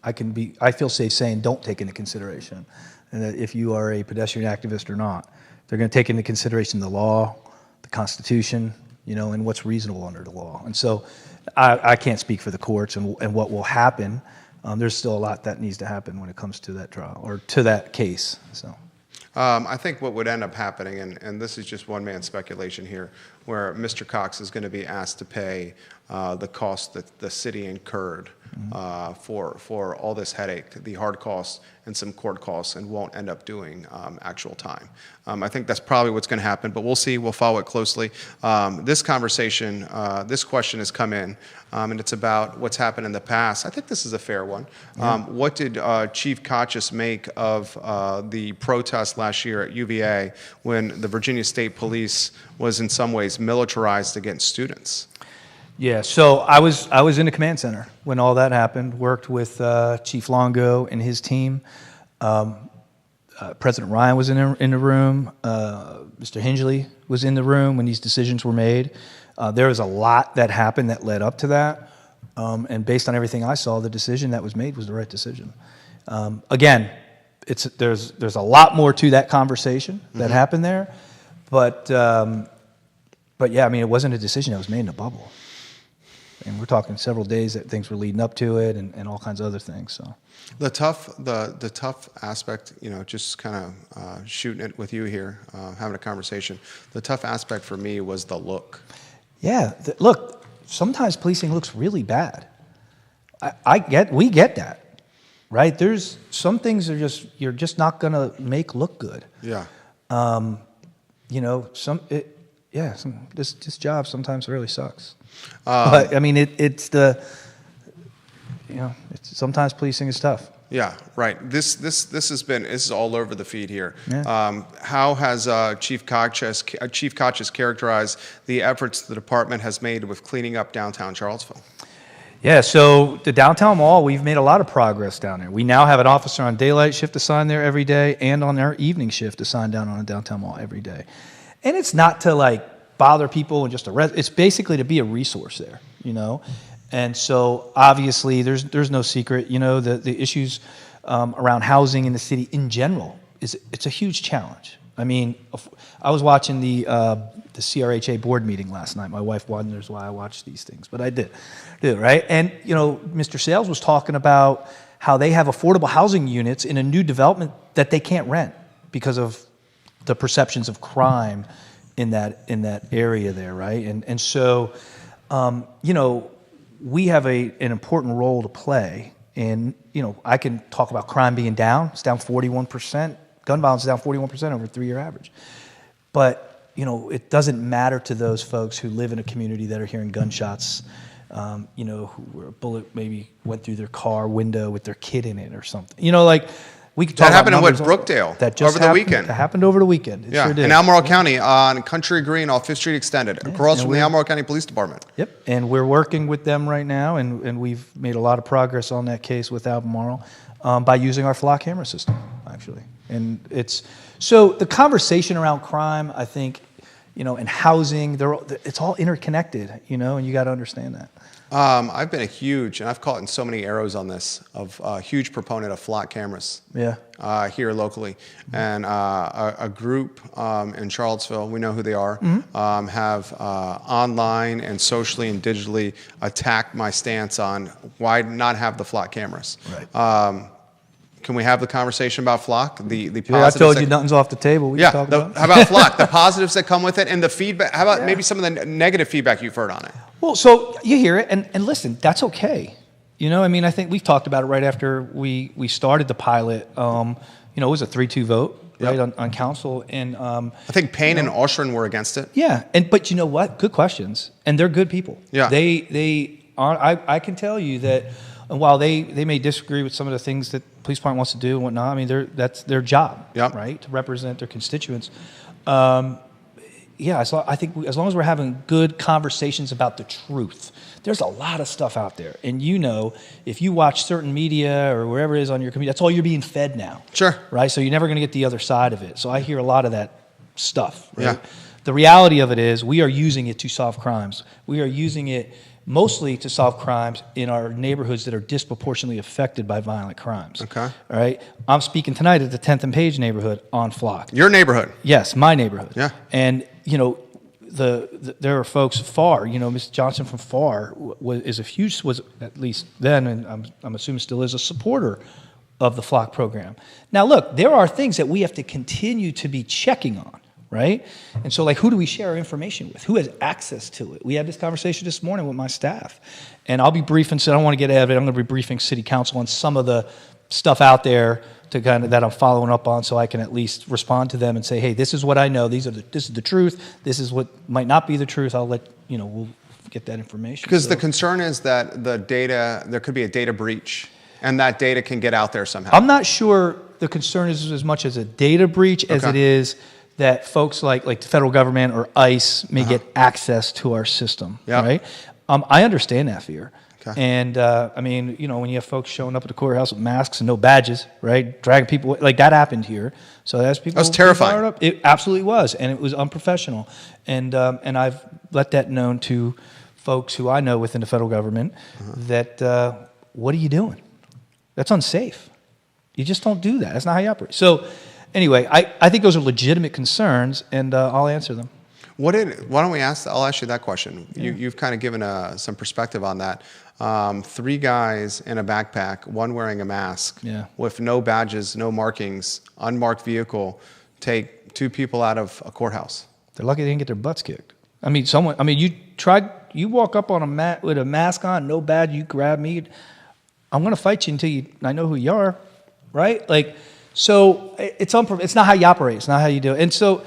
[SPEAKER 2] I feel safe saying don't take into consideration. And that if you are a pedestrian activist or not, they're going to take into consideration the law, the Constitution, you know, and what's reasonable under the law. And so I can't speak for the courts and what will happen. There's still a lot that needs to happen when it comes to that trial or to that case. So,
[SPEAKER 1] I think what would end up happening, and this is just one man's speculation here, where Mr. Cox is going to be asked to pay the cost that the city incurred for all this headache, the hard costs and some court costs, and won't end up doing actual time. I think that's probably what's going to happen, but we'll see. We'll follow it closely. This conversation, this question has come in, and it's about what's happened in the past. I think this is a fair one. Yeah. What did Chief Conscious make of the protest last year at UVA when the Virginia State Police was in some ways militarized against students?
[SPEAKER 2] Yeah, so I was in the command center when all that happened, worked with Chief Longo and his team. President Ryan was in the room. Mr. Hingley was in the room when these decisions were made. There was a lot that happened that led up to that. And based on everything I saw, the decision that was made was the right decision. Again, there's a lot more to that conversation that happened there. But yeah, I mean, it wasn't a decision that was made in a bubble. And we're talking several days that things were leading up to it and all kinds of other things. So
[SPEAKER 1] the tough aspect, you know, just kind of shooting it with you here, having a conversation. The tough aspect for me was the look. Yeah,
[SPEAKER 2] look, sometimes policing looks really bad. We get that, right? There's some things you're just not gonna make look good.
[SPEAKER 1] Yeah.
[SPEAKER 2] You know, this job sometimes really sucks. But I mean, sometimes policing is tough.
[SPEAKER 1] Yeah, right. This is all over the feed here.
[SPEAKER 2] Yeah.
[SPEAKER 1] How has Chief Conscious characterized the efforts the department has made with cleaning up downtown Charlottesville?
[SPEAKER 2] Yeah, so the downtown mall, we've made a lot of progress down there. We now have an officer on daylight shift assigned there every day and on our evening shift assigned down on the downtown mall every day. And it's not to like bother people and just arrest. It's basically to be a resource there, you know. And so obviously there's no secret, you know, the issues around housing in the city in general it's a huge challenge. I mean, I was watching the CRHA board meeting last night. My wife wonders why I watch these things, but I did, right? And, you know, Mr. Sales was talking about how they have affordable housing units in a new development that they can't rent because of the perceptions of crime in that area there, right? And so, you know, we have an important role to play. And, you know, I can talk about crime being down. It's down 41%. Gun violence is down 41% over a 3-year average. But, you know, it doesn't matter to those folks who live in a community that are hearing gunshots, you know, who a bullet maybe went through their car window with their kid in it or something. You know, like, we could talk
[SPEAKER 1] that happened in
[SPEAKER 2] about
[SPEAKER 1] Brookdale
[SPEAKER 2] that just
[SPEAKER 1] over the weekend.
[SPEAKER 2] That happened over the weekend. It
[SPEAKER 1] yeah,
[SPEAKER 2] sure did.
[SPEAKER 1] In Albemarle County on Country Green off 5th Street Extended, across from the Albemarle County Police Department.
[SPEAKER 2] Yep, and we're working with them right now, and we've made a lot of progress on that case with Albemarle by using our flock camera system, actually. And so the conversation around crime, I think, you know, and housing, it's all interconnected, you know, and you got to understand that.
[SPEAKER 1] I've been and I've caught in so many arrows on this, of a huge proponent of flock cameras here locally. And a group in Charlottesville, we know who they are, have online and socially and digitally attacked my stance on why not have the flock cameras.
[SPEAKER 2] Right.
[SPEAKER 1] Can we have the conversation about flock? The positives.
[SPEAKER 2] I told you nothing's off the table. We can talk about
[SPEAKER 1] how about flock? The positives that come with it and the feedback. How about maybe some of the negative feedback you've heard on it?
[SPEAKER 2] Well, so you hear it, and listen, that's okay. You know, I mean, I think we've talked about it right after we started the pilot. You know, it was a 3-2 vote, right, on council. And I
[SPEAKER 1] think Payne and Oshrin were against it.
[SPEAKER 2] Yeah, but you know what? Good questions, and they're good people. Yeah, they are. I can tell you that while they may disagree with some of the things that police department wants to do and whatnot, I mean, that's their job, right, to represent their constituents. Yeah, I think as long as we're having good conversations about the truth, there's a lot of stuff out there. And you know, if you watch certain media or wherever it is on your computer, that's all you're being fed now.
[SPEAKER 1] Sure.
[SPEAKER 2] Right? So you're never going to get the other side of it. So I hear a lot of that stuff. Right?
[SPEAKER 1] Yeah.
[SPEAKER 2] The reality of it is we are using it to solve crimes. We are using it mostly to solve crimes in our neighborhoods that are disproportionately affected by violent crimes.
[SPEAKER 1] Okay.
[SPEAKER 2] All right? I'm speaking tonight at the 10th and Page neighborhood on Flock.
[SPEAKER 1] Your neighborhood?
[SPEAKER 2] Yes, my neighborhood.
[SPEAKER 1] Yeah.
[SPEAKER 2] And, you know, there are folks far, you know, Ms. Johnson from far was at least then, and I'm assuming still is, a supporter of the Flock program. Now, look, there are things that we have to continue to be checking on. Right? And so, like, who do we share our information with? Who has access to it? We had this conversation this morning with my staff. And I'll be briefing, so I don't want to get ahead of it. I'm going to be briefing City Council on some of the stuff out there that I'm following up on, so I can at least respond to them and say, hey, this is what I know. This is the truth. This is what might not be the truth. I'll we'll get that information.
[SPEAKER 1] Because the concern is that there could be a data breach, and that data can get out there somehow.
[SPEAKER 2] I'm not sure the concern is as much as a data breach as it is that folks like the federal government or ICE may get access to our system, right? I understand that fear. Okay. And, I mean, you know, when you have folks showing up at the courthouse with masks and no badges, right, dragging people, like that happened here. So that's people.
[SPEAKER 1] That was terrifying.
[SPEAKER 2] Up. It absolutely was, and it was unprofessional. And I've let that known to folks who I know within the federal government that what are you doing? That's unsafe. You just don't do that. That's not how you operate. So anyway, I think those are legitimate concerns, and I'll answer them.
[SPEAKER 1] Why don't we ask? I'll ask you that question. Yeah. You've kind of given some perspective on that. 3 guys in a backpack, 1 wearing a mask, with no badges, no markings, unmarked vehicle, take 2 people out of a courthouse.
[SPEAKER 2] They're lucky they didn't get their butts kicked. I mean, you walk up on a mat with a mask on, no badge, you grab me, I'm going to fight you until I know who you are, right? Like. So it's not how you operate. It's not how you do it. And so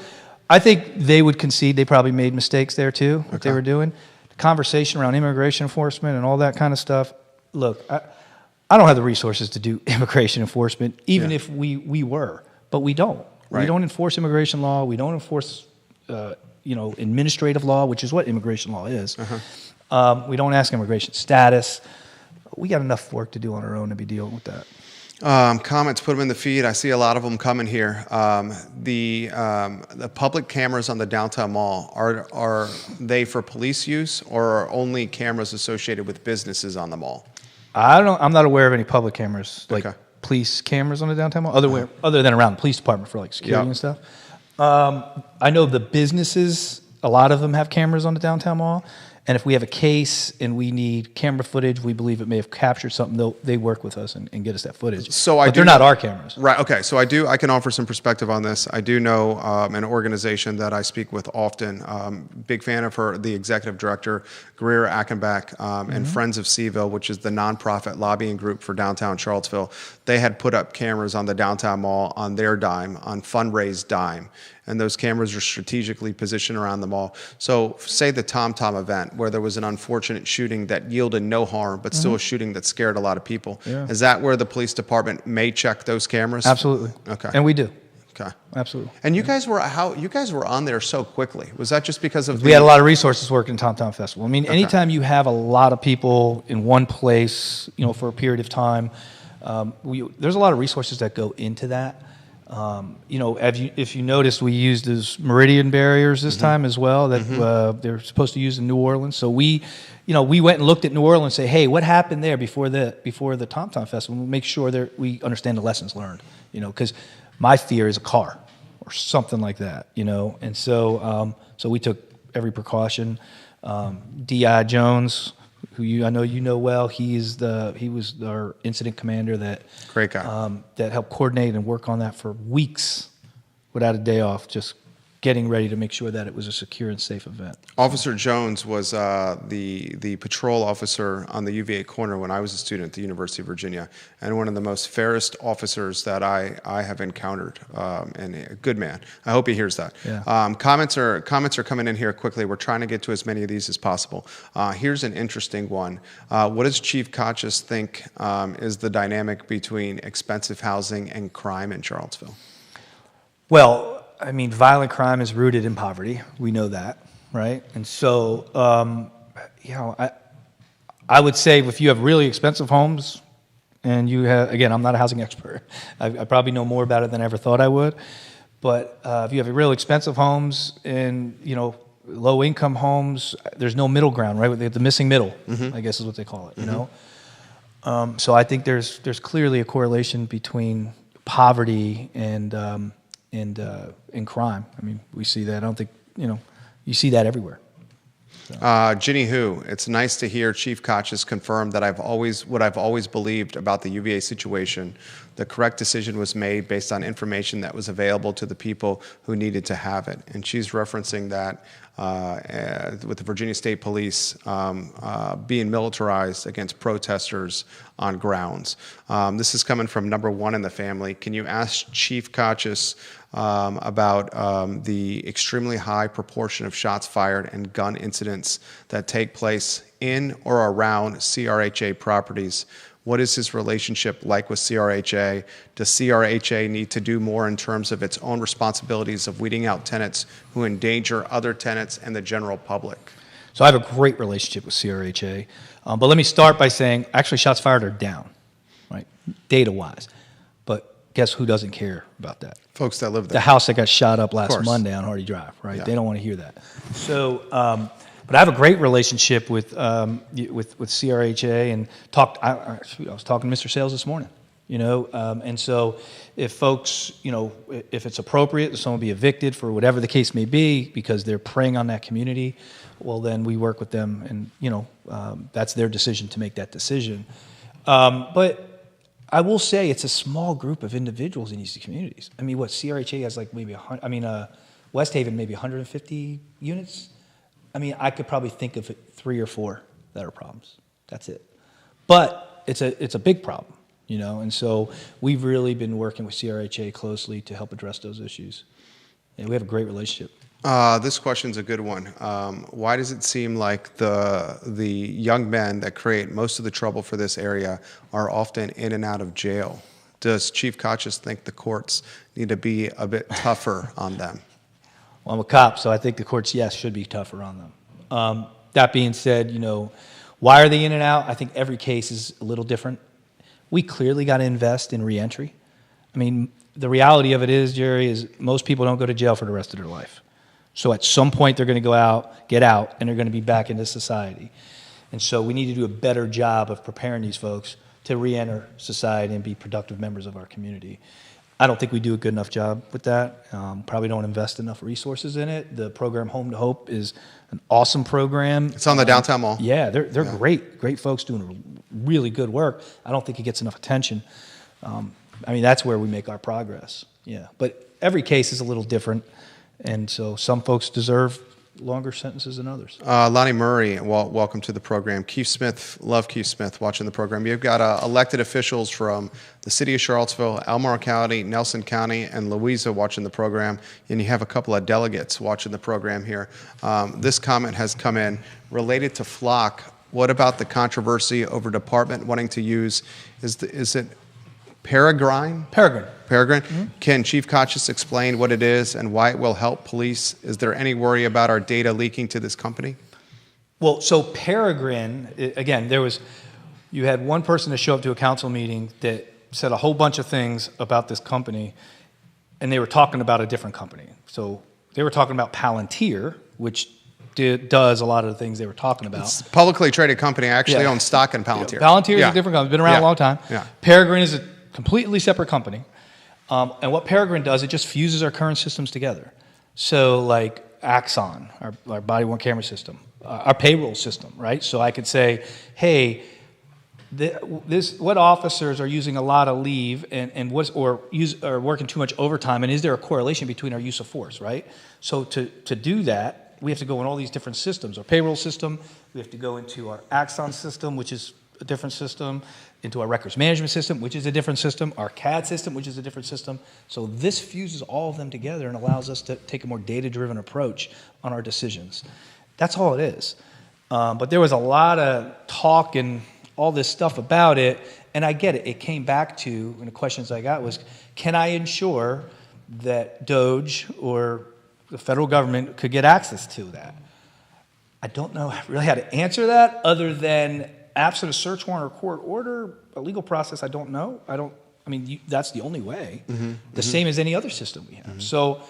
[SPEAKER 2] I think they would concede they probably made mistakes there too, what they were doing. The conversation around immigration enforcement and all that kind of stuff. Look, I don't have the resources to do immigration enforcement, even if we were, but we don't. Right. We don't enforce immigration law. We don't enforce, administrative law, which is what immigration law is. We don't ask immigration status. we got enough work to do on our own to be dealing with that.
[SPEAKER 1] Comments, put them in the feed. I see a lot of them coming here. The public cameras on the downtown mall, are they for police use, or are only cameras associated with businesses on the mall?
[SPEAKER 2] I'm not aware of any public cameras, like
[SPEAKER 1] Okay.
[SPEAKER 2] police cameras on the downtown mall, other than around the police department for like security
[SPEAKER 1] Yep.
[SPEAKER 2] and stuff. I know the businesses, a lot of them have cameras on the downtown mall. And if we have a case and we need camera footage, we believe it may have captured something, they work with us and get us that footage. But they're not our cameras.
[SPEAKER 1] Right. Okay. So I can offer some perspective on this. I do know an organization that I speak with often. Big fan of her, the executive director, Greer Achenbach, and Friends of CVille, which is the nonprofit lobbying group for downtown Charlottesville. They had put up cameras on the downtown mall on their dime, on fundraised dime. And those cameras are strategically positioned around the mall. So say the Tom Tom event where there was an unfortunate shooting that yielded no harm, but still a shooting that scared a lot of people.
[SPEAKER 2] Yeah.
[SPEAKER 1] Is that where the police department may check those cameras?
[SPEAKER 2] Absolutely.
[SPEAKER 1] Okay.
[SPEAKER 2] And we do.
[SPEAKER 1] Okay.
[SPEAKER 2] Absolutely.
[SPEAKER 1] And you guys were on there so quickly. Was that just because of
[SPEAKER 2] We had a lot of resources working Tom Tom Festival. I mean, anytime you have a lot of people in one place, for a period of time, there's a lot of resources that go into that. If you noticed, we used those meridian barriers this time as well that they're supposed to use in New Orleans. So we went and looked at New Orleans and say, hey, what happened there before the Tom Tom Festival? We'll make sure that we understand the lessons learned. Because my fear is a car or something like that. And so we took every precaution. D.I. Jones, who I know you know well, he was our incident commander that
[SPEAKER 1] Great guy.
[SPEAKER 2] That helped coordinate and work on that for weeks without a day off, just getting ready to make sure that it was a secure and safe event.
[SPEAKER 1] Officer Jones was the patrol officer on the UVA corner when I was a student at the University of Virginia, and one of the most fairest officers that I have encountered, and a good man. I hope he hears that.
[SPEAKER 2] Yeah.
[SPEAKER 1] Comments are coming in here quickly. We're trying to get to as many of these as possible. Here's an interesting one. What does Chief Kotchis think is the dynamic between expensive housing and crime in Charlottesville?
[SPEAKER 2] Well, I mean, violent crime is rooted in poverty. We know that, right? And so, I would say if you have really expensive homes, and you have, again, I'm not a housing expert. I probably know more about it than I ever thought I would. But if you have real expensive homes and low income homes, there's no middle ground, right? The missing middle, I guess is what they call it. So I think there's clearly a correlation between poverty and crime. I mean, we see that. I don't think, you see that everywhere.
[SPEAKER 1] Ginny Hu, it's nice to hear Chief Kotchis confirm that what I've always believed about the UVA situation. The correct decision was made based on information that was available to the people who needed to have it. And she's referencing that with the Virginia State Police being militarized against protesters on grounds. This is coming from number one in the family. Can you ask Chief Kotchis about the extremely high proportion of shots fired and gun incidents that take place in or around CRHA properties? What is his relationship like with CRHA? Does CRHA need to do more in terms of its own responsibilities of weeding out tenants who endanger other tenants and the general public?
[SPEAKER 2] So I have a great relationship with CRHA. But let me start by saying, actually, shots fired are down, right, data-wise. But guess who doesn't care about that?
[SPEAKER 1] Folks that live there.
[SPEAKER 2] The house that got shot up last Monday on Hardy Drive, right?
[SPEAKER 1] Yeah.
[SPEAKER 2] They don't want to hear that. So, but I have a great relationship with CRHA and talked. I was talking to Mr. Sales this morning, and so if folks, if it's appropriate that someone be evicted for whatever the case may be because they're preying on that community, well, then we work with them, and that's their decision to make that decision. But I will say it's a small group of individuals in these communities. I mean, CRHA has like maybe 100. I mean, West Haven maybe 150 units. I mean, I could probably think of 3 or 4 that are problems. That's it. But it's a big problem, and so we've really been working with CRHA closely to help address those issues. And we have a great relationship.
[SPEAKER 1] This question's a good one. Why does it seem like the young men that create most of the trouble for this area are often in and out of jail? Does Chief Kotchis think the courts need to be a bit tougher on them? Well,
[SPEAKER 2] I'm a cop, so I think the courts, yes, should be tougher on them. That being said, Why are they in and out? I think every case is a little different. We clearly got to invest in reentry. I mean, the reality of it is, Jerry, is most people don't go to jail for the rest of their life. So at some point, they're going to go out, get out, and they're going to be back into society. And so we need to do a better job of preparing these folks to reenter society and be productive members of our community. I don't think we do a good enough job with that. Probably don't invest enough resources in it. The program Home to Hope is an awesome program.
[SPEAKER 1] It's on the downtown mall.
[SPEAKER 2] Yeah, they're great folks doing really good work. I don't think it gets enough attention. I mean, that's where we make our progress. Yeah, but every case is a little different, and so some folks deserve longer sentences than others.
[SPEAKER 1] Lonnie Murray, welcome to the program. Keith Smith, love Keith Smith, watching the program. You've got elected officials from the city of Charlottesville, Albemarle County, Nelson County, and Louisa watching the program, and you have a couple of delegates watching the program here. This comment has come in related to Flock. What about the controversy over department wanting to use, is it Peregrine?
[SPEAKER 2] Peregrine.
[SPEAKER 1] Mm-hmm. Can Chief Kachis explain what it is and why it will help police? Is there any worry about our data leaking to this company?
[SPEAKER 2] Well, so Peregrine, again, you had one person to show up to a council meeting that said a whole bunch of things about this company, and they were talking about a different company. So they were talking about Palantir, which does a lot of the things they were talking about.
[SPEAKER 1] It's a publicly traded company. I actually own stock in Palantir.
[SPEAKER 2] Yeah, Palantir is a different company. It's been around a long time.
[SPEAKER 1] Yeah.
[SPEAKER 2] Peregrine is a completely separate company. And what Peregrine does, it just fuses our current systems together. So like Axon, our body-worn camera system, our payroll system, right? So I could say, hey, what officers are using a lot of leave and are working too much overtime, and is there a correlation between our use of force, right? So to do that, we have to go in all these different systems. Our payroll system, we have to go into our Axon system, which is a different system, into our records management system, which is a different system, our CAD system, which is a different system. So this fuses all of them together and allows us to take a more data-driven approach on our decisions. That's all it is. But there was a lot of talk and all this stuff about it, and I get it. It came back to, and the questions I got was, can I ensure that DOJ or the federal government could get access to that? I don't know really how to answer that other than absent a search warrant or court order, a legal process, I don't know. That's the only way. The same as any other system we have. So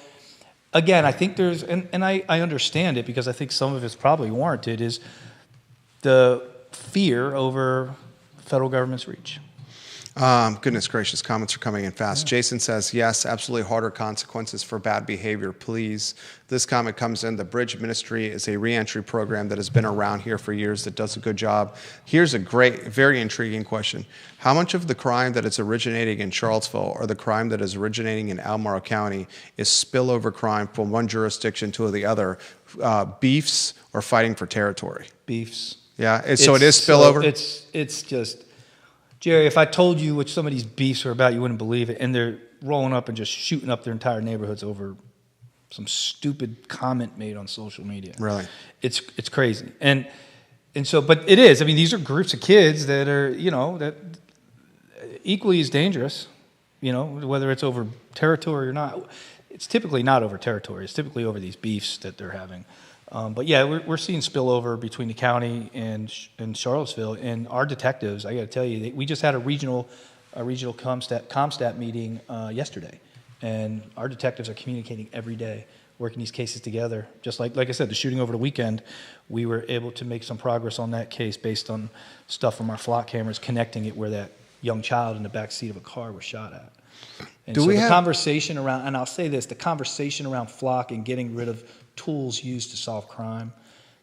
[SPEAKER 2] again, I think there's, and I understand it because I think some of it's probably warranted, is the fear over federal government's reach.
[SPEAKER 1] Goodness gracious, comments are coming in fast. Yeah. Jason says, yes, absolutely harder consequences for bad behavior, please. This comment comes in, the Bridge Ministry is a reentry program that has been around here for years that does a good job. Here's a great, very intriguing question. How much of the crime that is originating in Charlottesville or the crime that is originating in Albemarle County is spillover crime from one jurisdiction to the other, beefs or fighting for territory?
[SPEAKER 2] Beefs.
[SPEAKER 1] Yeah, so it is spillover?
[SPEAKER 2] It's just... Jerry, if I told you what some of these beefs are about, you wouldn't believe it. And they're rolling up and just shooting up their entire neighborhoods over some stupid comment made on social media.
[SPEAKER 1] Really?
[SPEAKER 2] It's crazy. And so, but it is. I mean, these are groups of kids that are, that equally as dangerous, whether it's over territory or not. It's typically not over territory. It's typically over these beefs that they're having. But yeah, we're seeing spillover between the county and Charlottesville, and our detectives. I got to tell you, we just had a regional ComStat meeting yesterday, and our detectives are communicating every day, working these cases together. Just like I said, the shooting over the weekend, we were able to make some progress on that case based on stuff from our flock cameras connecting it where that young child in the back seat of a car was shot at. And so the conversation around, and I'll say this, the conversation around flock and getting rid of tools used to solve crime,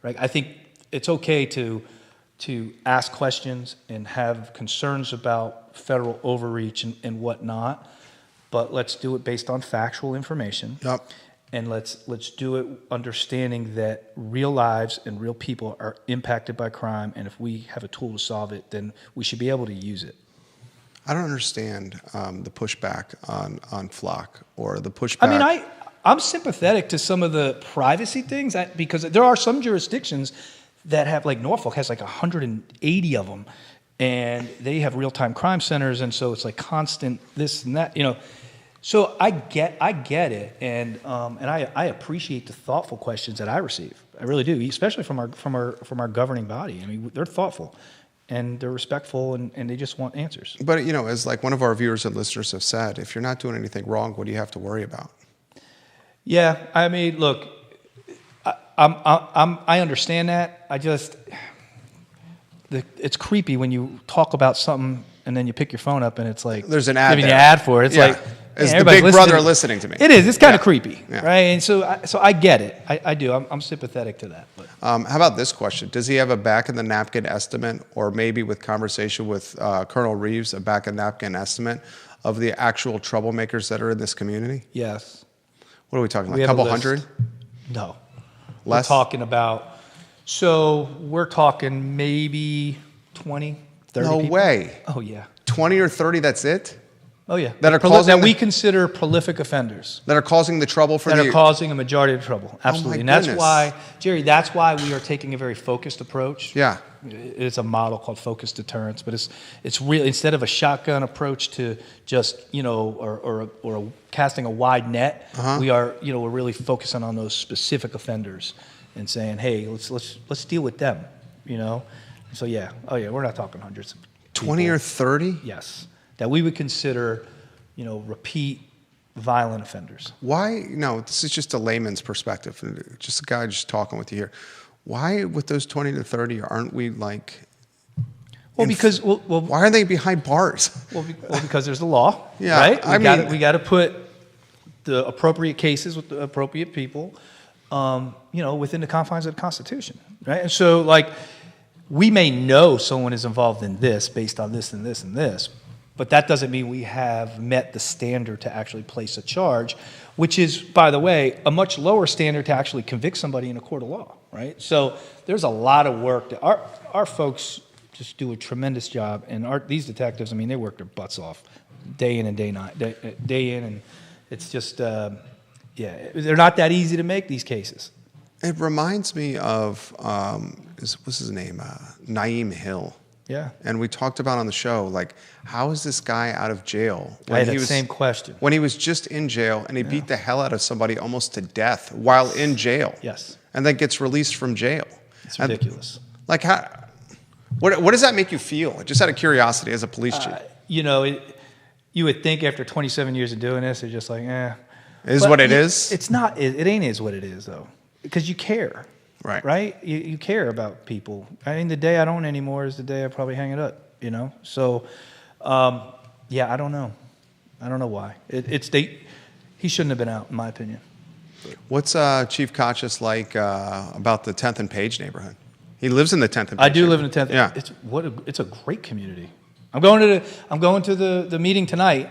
[SPEAKER 2] right? I think it's okay to ask questions and have concerns about federal overreach and whatnot, but let's do it based on factual information.
[SPEAKER 1] Yep.
[SPEAKER 2] And let's do it understanding that real lives and real people are impacted by crime, and if we have a tool to solve it, then we should be able to use it.
[SPEAKER 1] I don't understand the pushback on Flock or the pushback.
[SPEAKER 2] I'm sympathetic to some of the privacy things because there are some jurisdictions that have, like Norfolk has like 180 of them, and they have real-time crime centers, and so it's like constant this and that, So I get it, and I appreciate the thoughtful questions that I receive. I really do, especially from our governing body. I mean, they're thoughtful, and they're respectful, and they just want answers.
[SPEAKER 1] But as like one of our viewers and listeners have said, if you're not doing anything wrong, what do you have to worry about?
[SPEAKER 2] Yeah, I mean, look, I understand that. It's creepy when you talk about something and then you pick your phone up and it's like
[SPEAKER 1] There's an ad
[SPEAKER 2] giving you
[SPEAKER 1] there.
[SPEAKER 2] an ad for it. It's
[SPEAKER 1] Yeah.
[SPEAKER 2] like
[SPEAKER 1] Is the
[SPEAKER 2] everybody's
[SPEAKER 1] big brother listening to me?
[SPEAKER 2] It is. It's kind of creepy,
[SPEAKER 1] Yeah.
[SPEAKER 2] right? And so I get it. I do. I'm sympathetic to that. But.
[SPEAKER 1] How about this question? Does he have a back in the napkin estimate, or maybe with conversation with Colonel Reeves, a back in the napkin estimate of the actual troublemakers that are in this community?
[SPEAKER 2] Yes.
[SPEAKER 1] What are we talking about?
[SPEAKER 2] We
[SPEAKER 1] A
[SPEAKER 2] have
[SPEAKER 1] couple
[SPEAKER 2] list.
[SPEAKER 1] hundred?
[SPEAKER 2] No.
[SPEAKER 1] Less?
[SPEAKER 2] We're talking maybe 20, 30
[SPEAKER 1] No
[SPEAKER 2] people.
[SPEAKER 1] way.
[SPEAKER 2] Oh, yeah.
[SPEAKER 1] 20 or 30, that's it?
[SPEAKER 2] Oh, yeah.
[SPEAKER 1] That are causing
[SPEAKER 2] that we
[SPEAKER 1] the-
[SPEAKER 2] consider prolific offenders.
[SPEAKER 1] That are causing the trouble for
[SPEAKER 2] That
[SPEAKER 1] the...
[SPEAKER 2] are causing a majority of the trouble. Absolutely. And that's
[SPEAKER 1] goodness.
[SPEAKER 2] why, Jerry, that's why we are taking a very focused approach.
[SPEAKER 1] Yeah.
[SPEAKER 2] It's a model called focused deterrence, but it's really, instead of a shotgun approach to just, or casting a wide net, we are, we're really focusing on those specific offenders and saying, hey, let's deal with them, So yeah. Oh yeah, we're not talking hundreds of people.
[SPEAKER 1] 20 or 30?
[SPEAKER 2] Yes. That we would consider, repeat violent offenders.
[SPEAKER 1] Why? No, this is just a layman's perspective. Just a guy just talking with you here. Why, with those 20 to 30, aren't we like...
[SPEAKER 2] Well, because...
[SPEAKER 1] why are they behind bars?
[SPEAKER 2] Well, because there's the law,
[SPEAKER 1] Yeah,
[SPEAKER 2] right? We got to put the appropriate cases with the appropriate people, within the confines of the Constitution, right? And so, like, we may know someone is involved in this based on this and this and this, but that doesn't mean we have met the standard to actually place a charge, which is, by the way, a much lower standard to actually convict somebody in a court of law, right? So there's a lot of work that our folks just do a tremendous job, and these detectives, I mean, they work their butts off day in and day in, and it's just, they're not that easy to make these cases.
[SPEAKER 1] It reminds me of, what's his name? Naeem Hill.
[SPEAKER 2] Yeah.
[SPEAKER 1] And we talked about on the show, like, how is this guy out of jail?
[SPEAKER 2] I had the same question.
[SPEAKER 1] When he was just in jail and he beat the hell out of somebody almost to death while in jail.
[SPEAKER 2] Yes.
[SPEAKER 1] And then gets released from jail.
[SPEAKER 2] It's ridiculous.
[SPEAKER 1] Like, what does that make you feel? Just out of curiosity as a police chief.
[SPEAKER 2] You would think after 27 years of doing this, it's just like, eh.
[SPEAKER 1] Is
[SPEAKER 2] But
[SPEAKER 1] what it is?
[SPEAKER 2] It's not. It ain't is what it is, though. Because you care.
[SPEAKER 1] Right.
[SPEAKER 2] Right? You care about people. I mean, the day I don't anymore is the day I probably hang it up, So, I don't know. I don't know why. He shouldn't have been out, in my opinion.
[SPEAKER 1] What's Chief Kachis like about the 10th and Page neighborhood? He lives in the 10th and Page.
[SPEAKER 2] I do live in the 10th.
[SPEAKER 1] Yeah.
[SPEAKER 2] It's a great community. I'm going to the meeting tonight,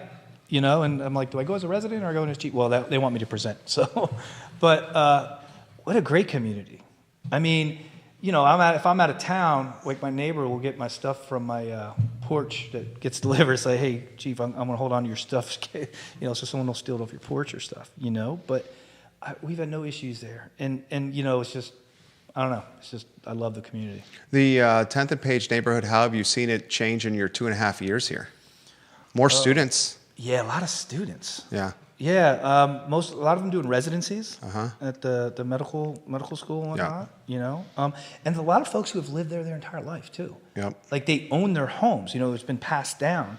[SPEAKER 2] and I'm like, do I go as a resident or I go as chief? Well, they want me to present. So, but what a great community. I mean, if I'm out of town, like my neighbor will get my stuff from my porch that gets delivered. Say, hey, chief, I'm going to hold on to your stuff, so someone will steal it off your porch or stuff, But we've had no issues there, and it's just. I don't know. It's just, I love the community.
[SPEAKER 1] The 10th and Page neighborhood, how have you seen it change in your 2.5 years here? More students.
[SPEAKER 2] Yeah, a lot of students.
[SPEAKER 1] Yeah.
[SPEAKER 2] Yeah, a lot of them doing residencies at the medical school and whatnot, and a lot of folks who have lived there their entire life too.
[SPEAKER 1] Yep.
[SPEAKER 2] Like they own their homes, it's been passed down.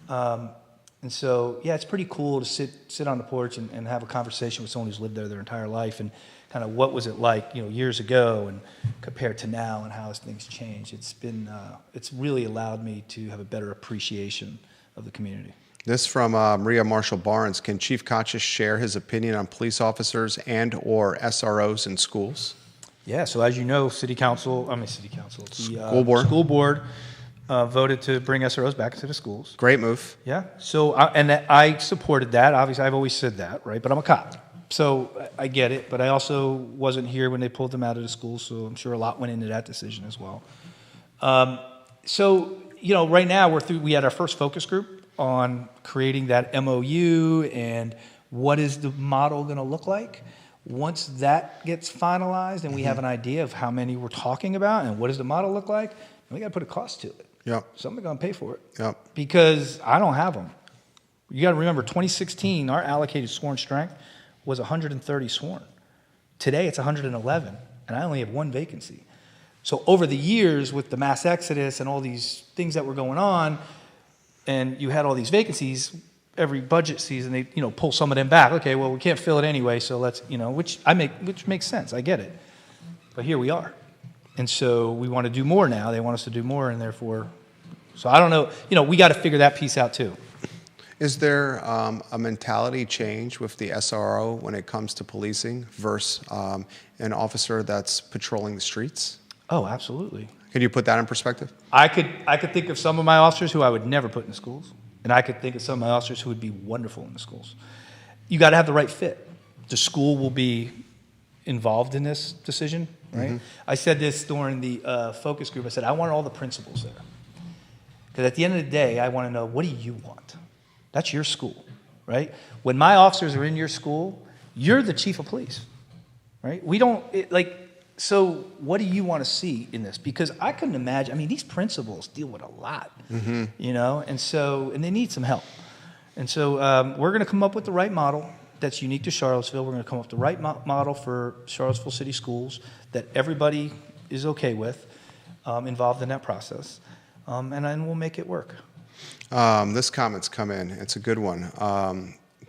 [SPEAKER 2] And so, it's pretty cool to sit on the porch and have a conversation with someone who's lived there their entire life and kind of what was it like, years ago and compared to now and how has things changed. It's really allowed me to have a better appreciation of the community.
[SPEAKER 1] This from Maria Marshall Barnes. Can Chief Kachis share his opinion on police officers and or SROs in schools?
[SPEAKER 2] Yeah, so as you know, school board voted to bring SROs back into the schools.
[SPEAKER 1] Great move.
[SPEAKER 2] Yeah. So, I supported that. Obviously, I've always said that, right? But I'm a cop. So I get it. But I also wasn't here when they pulled them out of the schools. So I'm sure a lot went into that decision as well. Right now we had our first focus group on creating that MOU and what is the model going to look like. Once that gets finalized and we have an idea of how many we're talking about and what does the model look like, we got to put a cost to it.
[SPEAKER 1] Yep.
[SPEAKER 2] Somebody's going to pay for it.
[SPEAKER 1] Yep.
[SPEAKER 2] Because I don't have them. You got to remember, 2016, our allocated sworn strength was 130 sworn. Today, it's 111, and I only have one vacancy. So over the years, with the mass exodus and all these things that were going on, and you had all these vacancies, every budget season, they pull some of them back. Okay, well, we can't fill it anyway, so let's, which makes sense. I get it. But here we are. And so we want to do more now. They want us to do more, and therefore, so I don't know. We got to figure that piece out too.
[SPEAKER 1] Is there a mentality change with the SRO when it comes to policing versus an officer that's patrolling the streets?
[SPEAKER 2] Oh, absolutely.
[SPEAKER 1] Can you put that in perspective?
[SPEAKER 2] I could think of some of my officers who I would never put in schools, and I could think of some of my officers who would be wonderful in the schools. You got to have the right fit. The school will be involved in this decision, right? Mm-hmm. I said this during the focus group. I said, I want all the principals there. Because at the end of the day, I want to know, what do you want? That's your school, right? When my officers are in your school, you're the chief of police, right? So what do you want to see in this? Because I couldn't imagine, these principals deal with a lot, mm-hmm. And they need some help. And so we're going to come up with the right model that's unique to Charlottesville. We're going to come up with the right model for Charlottesville City Schools that everybody is okay with, involved in that process. And then we'll make it work.
[SPEAKER 1] This comment's come in. It's a good one.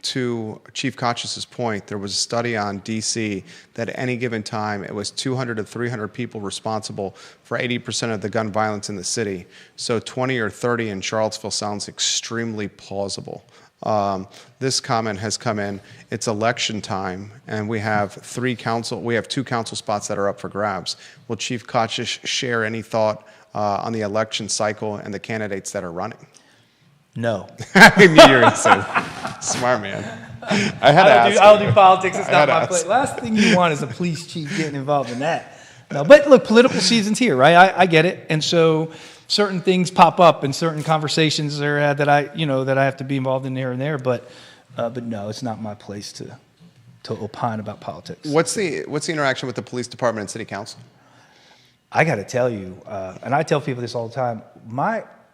[SPEAKER 1] To Chief Kochis' point, there was a study on D.C. that at any given time, it was 200 to 300 people responsible for 80% of the gun violence in the city. So 20 or 30 in Charlottesville sounds extremely plausible. This comment has come in. It's election time, and we have two council spots that are up for grabs. Will Chief Kochis share any thought on the election cycle and the candidates that are running?
[SPEAKER 2] No.
[SPEAKER 1] I knew you were going to say that. Smart man.
[SPEAKER 2] I'll do politics. It's not my place. Last thing you want is a police chief getting involved in that. No, but look, political season's here, right? I get it, and so certain things pop up and certain conversations are that I have to be involved in here and there. But no, it's not my place to opine about politics.
[SPEAKER 1] What's the interaction with the police department and city council?
[SPEAKER 2] I got to tell you, and I tell people this all the time.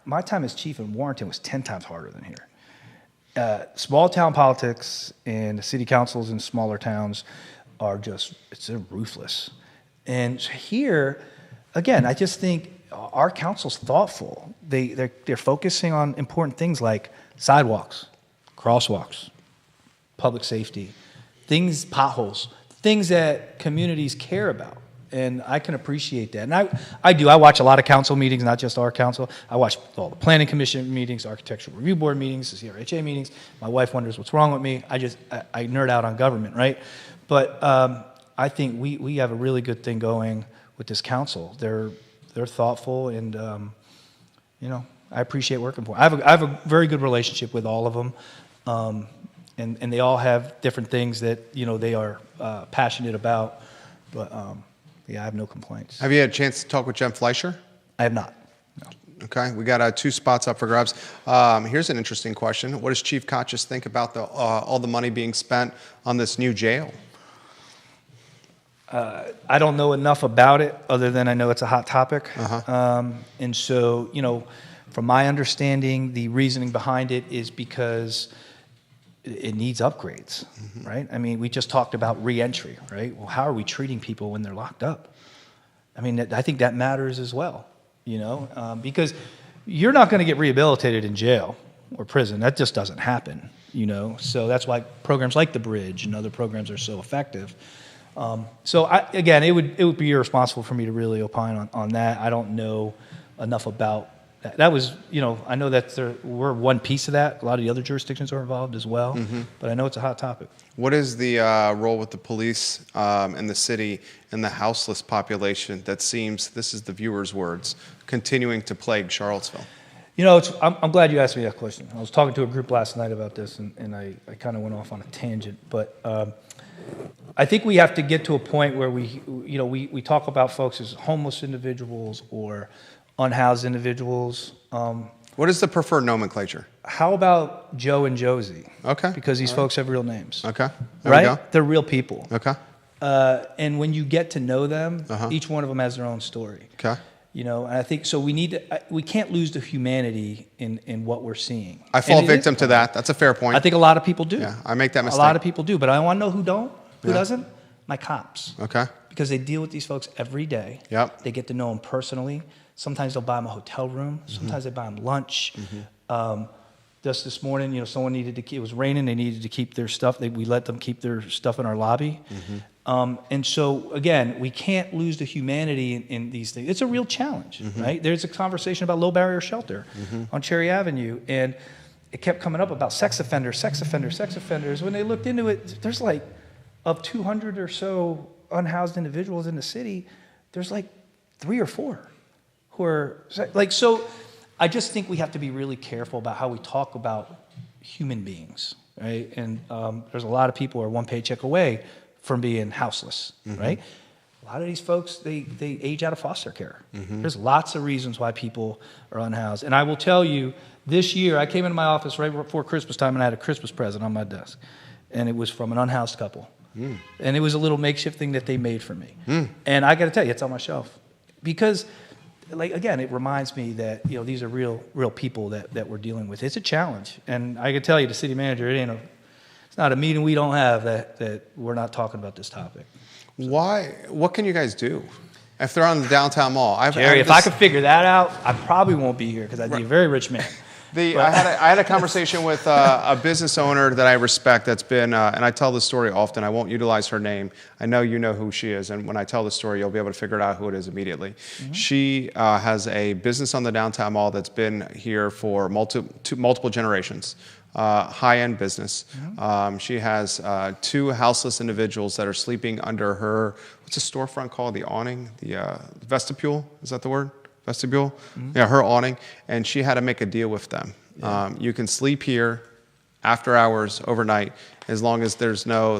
[SPEAKER 2] My time as chief in Warrenton was 10 times harder than here. Small town politics and the city councils in smaller towns they're ruthless. And here, again, I just think our council's thoughtful. They're focusing on important things like sidewalks, crosswalks, public safety, potholes, things that communities care about. And I can appreciate that. And I do. I watch a lot of council meetings, not just our council. I watch all the planning commission meetings, architectural review board meetings, the CRHA meetings. My wife wonders what's wrong with me. I nerd out on government, right? But I think we have a really good thing going with this council. They're thoughtful, and I appreciate working for them. I have a very good relationship with all of them, and they all have different things that they are passionate about. But yeah, I have no complaints.
[SPEAKER 1] Have you had a chance to talk with Jen Fleischer?
[SPEAKER 2] I have not. No.
[SPEAKER 1] Okay, we got 2 spots up for grabs. Here's an interesting question. What does Chief Kochis think about all the money being spent on this new jail?
[SPEAKER 2] I don't know enough about it other than I know it's a hot topic.
[SPEAKER 1] Uh-huh.
[SPEAKER 2] And so, from my understanding, the reasoning behind it is because it needs upgrades, mm-hmm. right? We just talked about reentry, right? Well, how are we treating people when they're locked up? I think that matters as well, because you're not going to get rehabilitated in jail or prison. That just doesn't happen, So that's why programs like the Bridge and other programs are so effective. It would be irresponsible for me to really opine on that. I don't know enough about that. That was, I know that we're one piece of that. A lot of the other jurisdictions are involved as well, mm-hmm. but I know it's a hot topic.
[SPEAKER 1] What is the role with the police in the city and the houseless population that seems, this is the viewer's words, continuing to plague Charlottesville?
[SPEAKER 2] I'm glad you asked me that question. I was talking to a group last night about this, and I kind of went off on a tangent, but I think we have to get to a point where we talk about folks as homeless individuals or unhoused individuals.
[SPEAKER 1] What is the preferred nomenclature?
[SPEAKER 2] How about Joe and Josie?
[SPEAKER 1] Okay.
[SPEAKER 2] Because these folks have real names.
[SPEAKER 1] Okay.
[SPEAKER 2] Right? They're real people.
[SPEAKER 1] Okay.
[SPEAKER 2] And when you get to know them,
[SPEAKER 1] uh-huh.
[SPEAKER 2] each one of them has their own story.
[SPEAKER 1] Okay.
[SPEAKER 2] You know, and I think so. We can't lose the humanity in what we're seeing.
[SPEAKER 1] I fall victim to that. That's a fair point.
[SPEAKER 2] I think a lot of people do.
[SPEAKER 1] Yeah, I make that mistake.
[SPEAKER 2] A lot of people do, but I want to know who doesn't? My cops.
[SPEAKER 1] Okay.
[SPEAKER 2] Because they deal with these folks every day.
[SPEAKER 1] Yep.
[SPEAKER 2] They get to know them personally. Sometimes they'll buy them a hotel room. Sometimes they buy them lunch. Just this morning, you know, someone it was raining. They needed to keep their stuff. We let them keep their stuff in our lobby. And so, again, we can't lose the humanity in these things. It's a real challenge, right? There's a conversation about low barrier shelter on Cherry Avenue, and it kept coming up about sex offenders. When they looked into it, there's like, of 200 or so unhoused individuals in the city, there's like 3 or 4 who are, like, so I just think we have to be really careful about how we talk about human beings, right? And there's a lot of people who are one paycheck away from being houseless, right? A lot of these folks, they age out of foster care. There's lots of reasons why people are unhoused. And I will tell you, this year, I came into my office right before Christmas time and I had a Christmas present on my desk. And it was from an unhoused couple. And it was a little makeshift thing that they made for me. And I got to tell you, it's on my shelf. Because, like, again, it reminds me that, you know, these are real people that we're dealing with. It's a challenge. And I can tell you, the city manager, it's not a meeting we don't have that we're not talking about this topic.
[SPEAKER 1] Why? What can you guys do if they're on the downtown mall?
[SPEAKER 2] Jerry, if I could figure that out, I probably won't be here because I'd be a very rich man.
[SPEAKER 1] I had a conversation with a business owner that I respect that's been, and I tell this story often. I won't utilize her name. I know you know who she is, and when I tell the story, you'll be able to figure out who it is immediately. She has a business on the downtown mall that's been here for multiple generations. High-end business. She has 2 houseless individuals that are sleeping under her, what's the storefront called? The awning? The vestibule? Is that the word? Vestibule? Yeah, her awning. And she had to make a deal with them. You can sleep here after hours, overnight, as long as there's no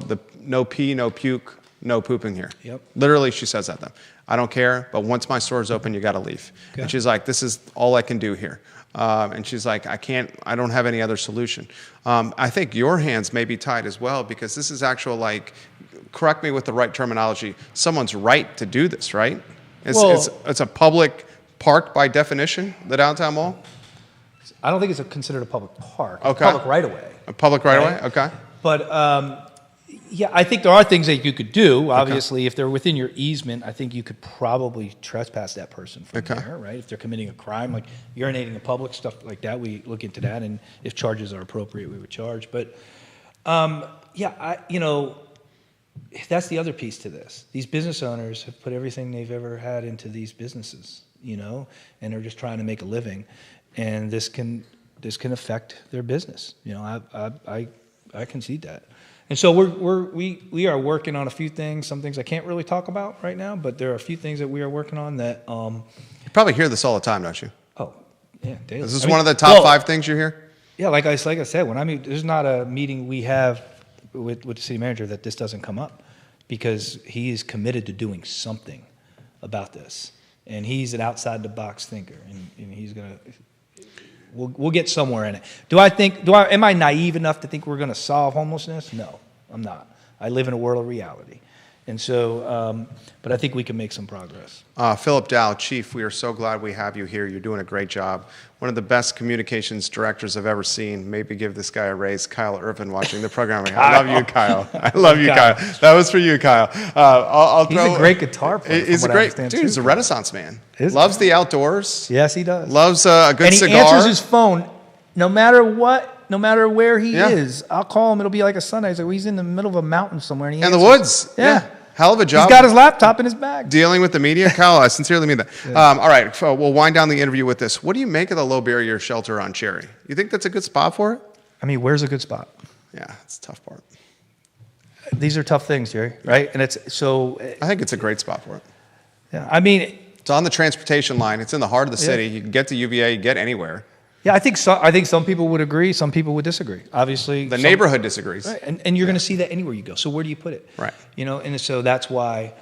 [SPEAKER 1] pee, no puke, no pooping here. Literally, she says that to them. I don't care, but once my store is open, you got to leave. Okay. And she's like, this is all I can do here. And she's like, I don't have any other solution. I think your hands may be tied as well, because this is actual, like, correct me with the right terminology, someone's right to do this, right? It's a public park by definition, the downtown mall?
[SPEAKER 2] I don't think it's considered a public park.
[SPEAKER 1] Okay.
[SPEAKER 2] It's a public right-of-way.
[SPEAKER 1] A public right-of-way? Okay.
[SPEAKER 2] But, yeah, I think there are things that you could do. Obviously, if they're within your easement, I think you could probably trespass that person from there, right? If they're committing a crime, like urinating in public, stuff like that, we look into that. And if charges are appropriate, we would charge. But, yeah, that's the other piece to this. These business owners have put everything they've ever had into these businesses, and they're just trying to make a living. And this can affect their business. I concede that. And so we are working on a few things, some things I can't really talk about right now, but there are a few things that we are working on that. You
[SPEAKER 1] probably hear this all the time, don't you?
[SPEAKER 2] Oh, yeah, daily.
[SPEAKER 1] Is this one of the top 5 things you hear?
[SPEAKER 2] Yeah, like I said, when I meet, there's not a meeting we have with the city manager that this doesn't come up, because he is committed to doing something about this, and he's an outside the box thinker, and he's gonna. We'll get somewhere in it. Am I naive enough to think we're going to solve homelessness? No, I'm not. I live in a world of reality. And so, but I think we can make some progress.
[SPEAKER 1] Philip Dow, Chief, we are so glad we have you here. You're doing a great job. One of the best communications directors I've ever seen. Maybe give this guy a raise. Kyle Irvin watching the program. I love you, Kyle. I love you, Kyle. That was for you, Kyle.
[SPEAKER 2] He's a great guitar player.
[SPEAKER 1] He's a great dude. He's a Renaissance man. Loves the outdoors.
[SPEAKER 2] Yes, he does.
[SPEAKER 1] Loves a good cigar.
[SPEAKER 2] And he answers his phone no matter what, no matter where he is. I'll call him. It'll be like a Sunday. He's like, he's in the middle of a mountain somewhere. And
[SPEAKER 1] in the woods.
[SPEAKER 2] Yeah.
[SPEAKER 1] Hell of a job.
[SPEAKER 2] He's got his laptop in his bag.
[SPEAKER 1] Dealing with the media. Kyle, I sincerely mean that. Yeah. All right, so we'll wind down the interview with this. What do you make of the low barrier shelter on Cherry? You think that's a good spot for it?
[SPEAKER 2] I mean, where's a good spot?
[SPEAKER 1] Yeah, it's a tough part.
[SPEAKER 2] These are tough things, Jerry, right? And it's so...
[SPEAKER 1] I think it's a great spot for it.
[SPEAKER 2] Yeah, I mean...
[SPEAKER 1] It's on the transportation line. It's in the heart of the city. You can get to UVA, you get anywhere.
[SPEAKER 2] Yeah, I think some people would agree, some people would disagree. Obviously,
[SPEAKER 1] the neighborhood disagrees,
[SPEAKER 2] right? And you're going to see that anywhere you go. So where do you put it?
[SPEAKER 1] Right.
[SPEAKER 2] And so that's why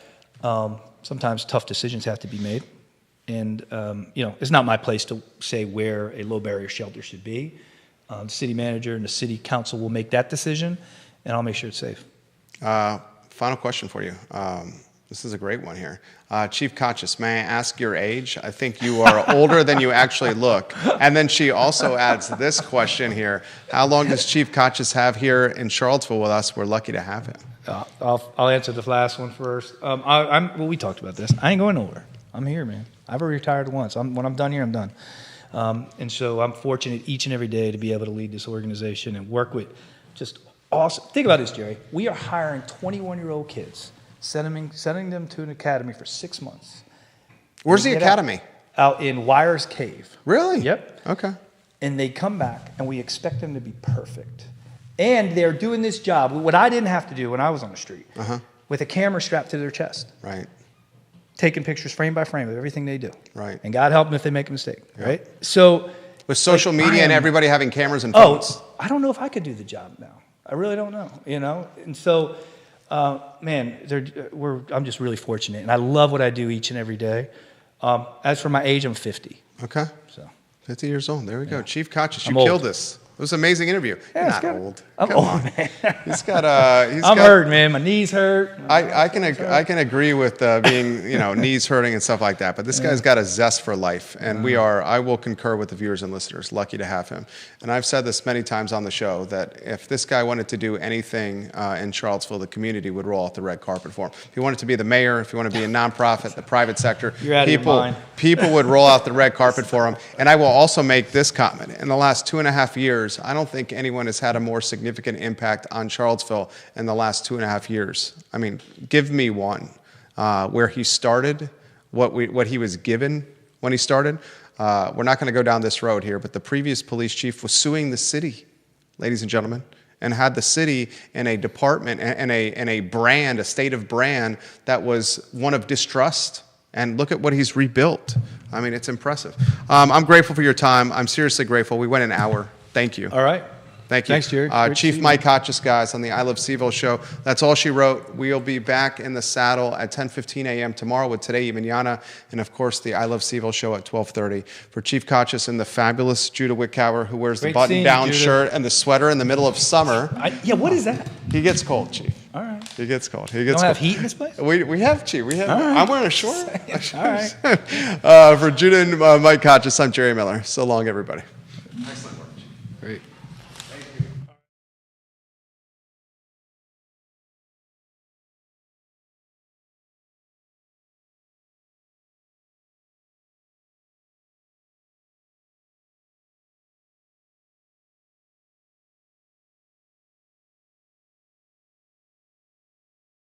[SPEAKER 2] sometimes tough decisions have to be made. And it's not my place to say where a low barrier shelter should be. The city manager and the city council will make that decision, and I'll make sure it's safe.
[SPEAKER 1] Final question for you. This is a great one here. Chief Conscious, may I ask your age? I think you are older than you actually look. And then she also adds this question here. How long does Chief Conscious have here in Charlottesville with us? We're lucky to have him.
[SPEAKER 2] I'll answer the last one first. Well, we talked about this. I ain't going nowhere. I'm here, man. I've already retired once. When I'm done here, I'm done. And so I'm fortunate each and every day to be able to lead this organization and work with just awesome. Think about this, Jerry. We are hiring 21-year-old kids, sending them to an academy for 6 months.
[SPEAKER 1] Where's the academy?
[SPEAKER 2] Out in Wires Cave.
[SPEAKER 1] Really?
[SPEAKER 2] Yep.
[SPEAKER 1] Okay.
[SPEAKER 2] And they come back, and we expect them to be perfect. And they're doing this job, what I didn't have to do when I was on the street, with a camera strapped to their chest.
[SPEAKER 1] Right.
[SPEAKER 2] Taking pictures frame by frame of everything they do.
[SPEAKER 1] Right.
[SPEAKER 2] And God help them if they make a mistake. Yep. Right. So
[SPEAKER 1] with social media and everybody having cameras and phones.
[SPEAKER 2] Oh, I don't know if I could do the job now. I really don't know. You know. And so, man, I'm just really fortunate, and I love what I do each and every day. As for my age, I'm 50.
[SPEAKER 1] Okay.
[SPEAKER 2] So
[SPEAKER 1] 50 years old. There we go. Chief Conscious, you killed this. It was an amazing interview.
[SPEAKER 2] Yeah,
[SPEAKER 1] You're not old.
[SPEAKER 2] I'm
[SPEAKER 1] Come
[SPEAKER 2] old,
[SPEAKER 1] on.
[SPEAKER 2] man.
[SPEAKER 1] I'm
[SPEAKER 2] hurt, man. My knees hurt.
[SPEAKER 1] I can agree with being knees hurting and stuff like that. But this guy's got a zest for life, and I will concur with the viewers and listeners. Lucky to have him. And I've said this many times on the show that if this guy wanted to do anything in Charlottesville, the community would roll out the red carpet for him. If he wanted to be the mayor, if he wanted to be a nonprofit, the private sector, people would roll out the red carpet for him. And I will also make this comment: in the last 2.5 years, I don't think anyone has had a more significant impact on Charlottesville in the last 2.5 years. I mean, give me one. Where he started, what he was given when he started. We're not going to go down this road here, but the previous police chief was suing the city, ladies and gentlemen, and had the city in a department and a brand, a state of brand that was one of distrust. And look at what he's rebuilt. I mean, it's impressive. I'm grateful for your time. I'm seriously grateful. We went an hour. Thank you.
[SPEAKER 2] All right.
[SPEAKER 1] Thank you.
[SPEAKER 2] Thanks, Jerry.
[SPEAKER 1] Chief Mike Hotchis, guys, on the I Love CVille show. That's all she wrote. We'll be back in the saddle at 10:15 a.m. tomorrow with Today y Mañana, and of course the I Love CVille show at 12:30. For Chief Hotchis and the fabulous Judah Wickower, who wears the button-down shirt and the sweater in the middle of summer.
[SPEAKER 2] What is that?
[SPEAKER 1] He gets cold, Chief.
[SPEAKER 2] All right.
[SPEAKER 1] He gets cold.
[SPEAKER 2] Don't have heat in this place?
[SPEAKER 1] We have, Chief. We have.
[SPEAKER 2] Right.
[SPEAKER 1] I'm wearing a short.
[SPEAKER 2] All right.
[SPEAKER 1] For Judah and Mike Hotchis, I'm Jerry Miller. So long, everybody.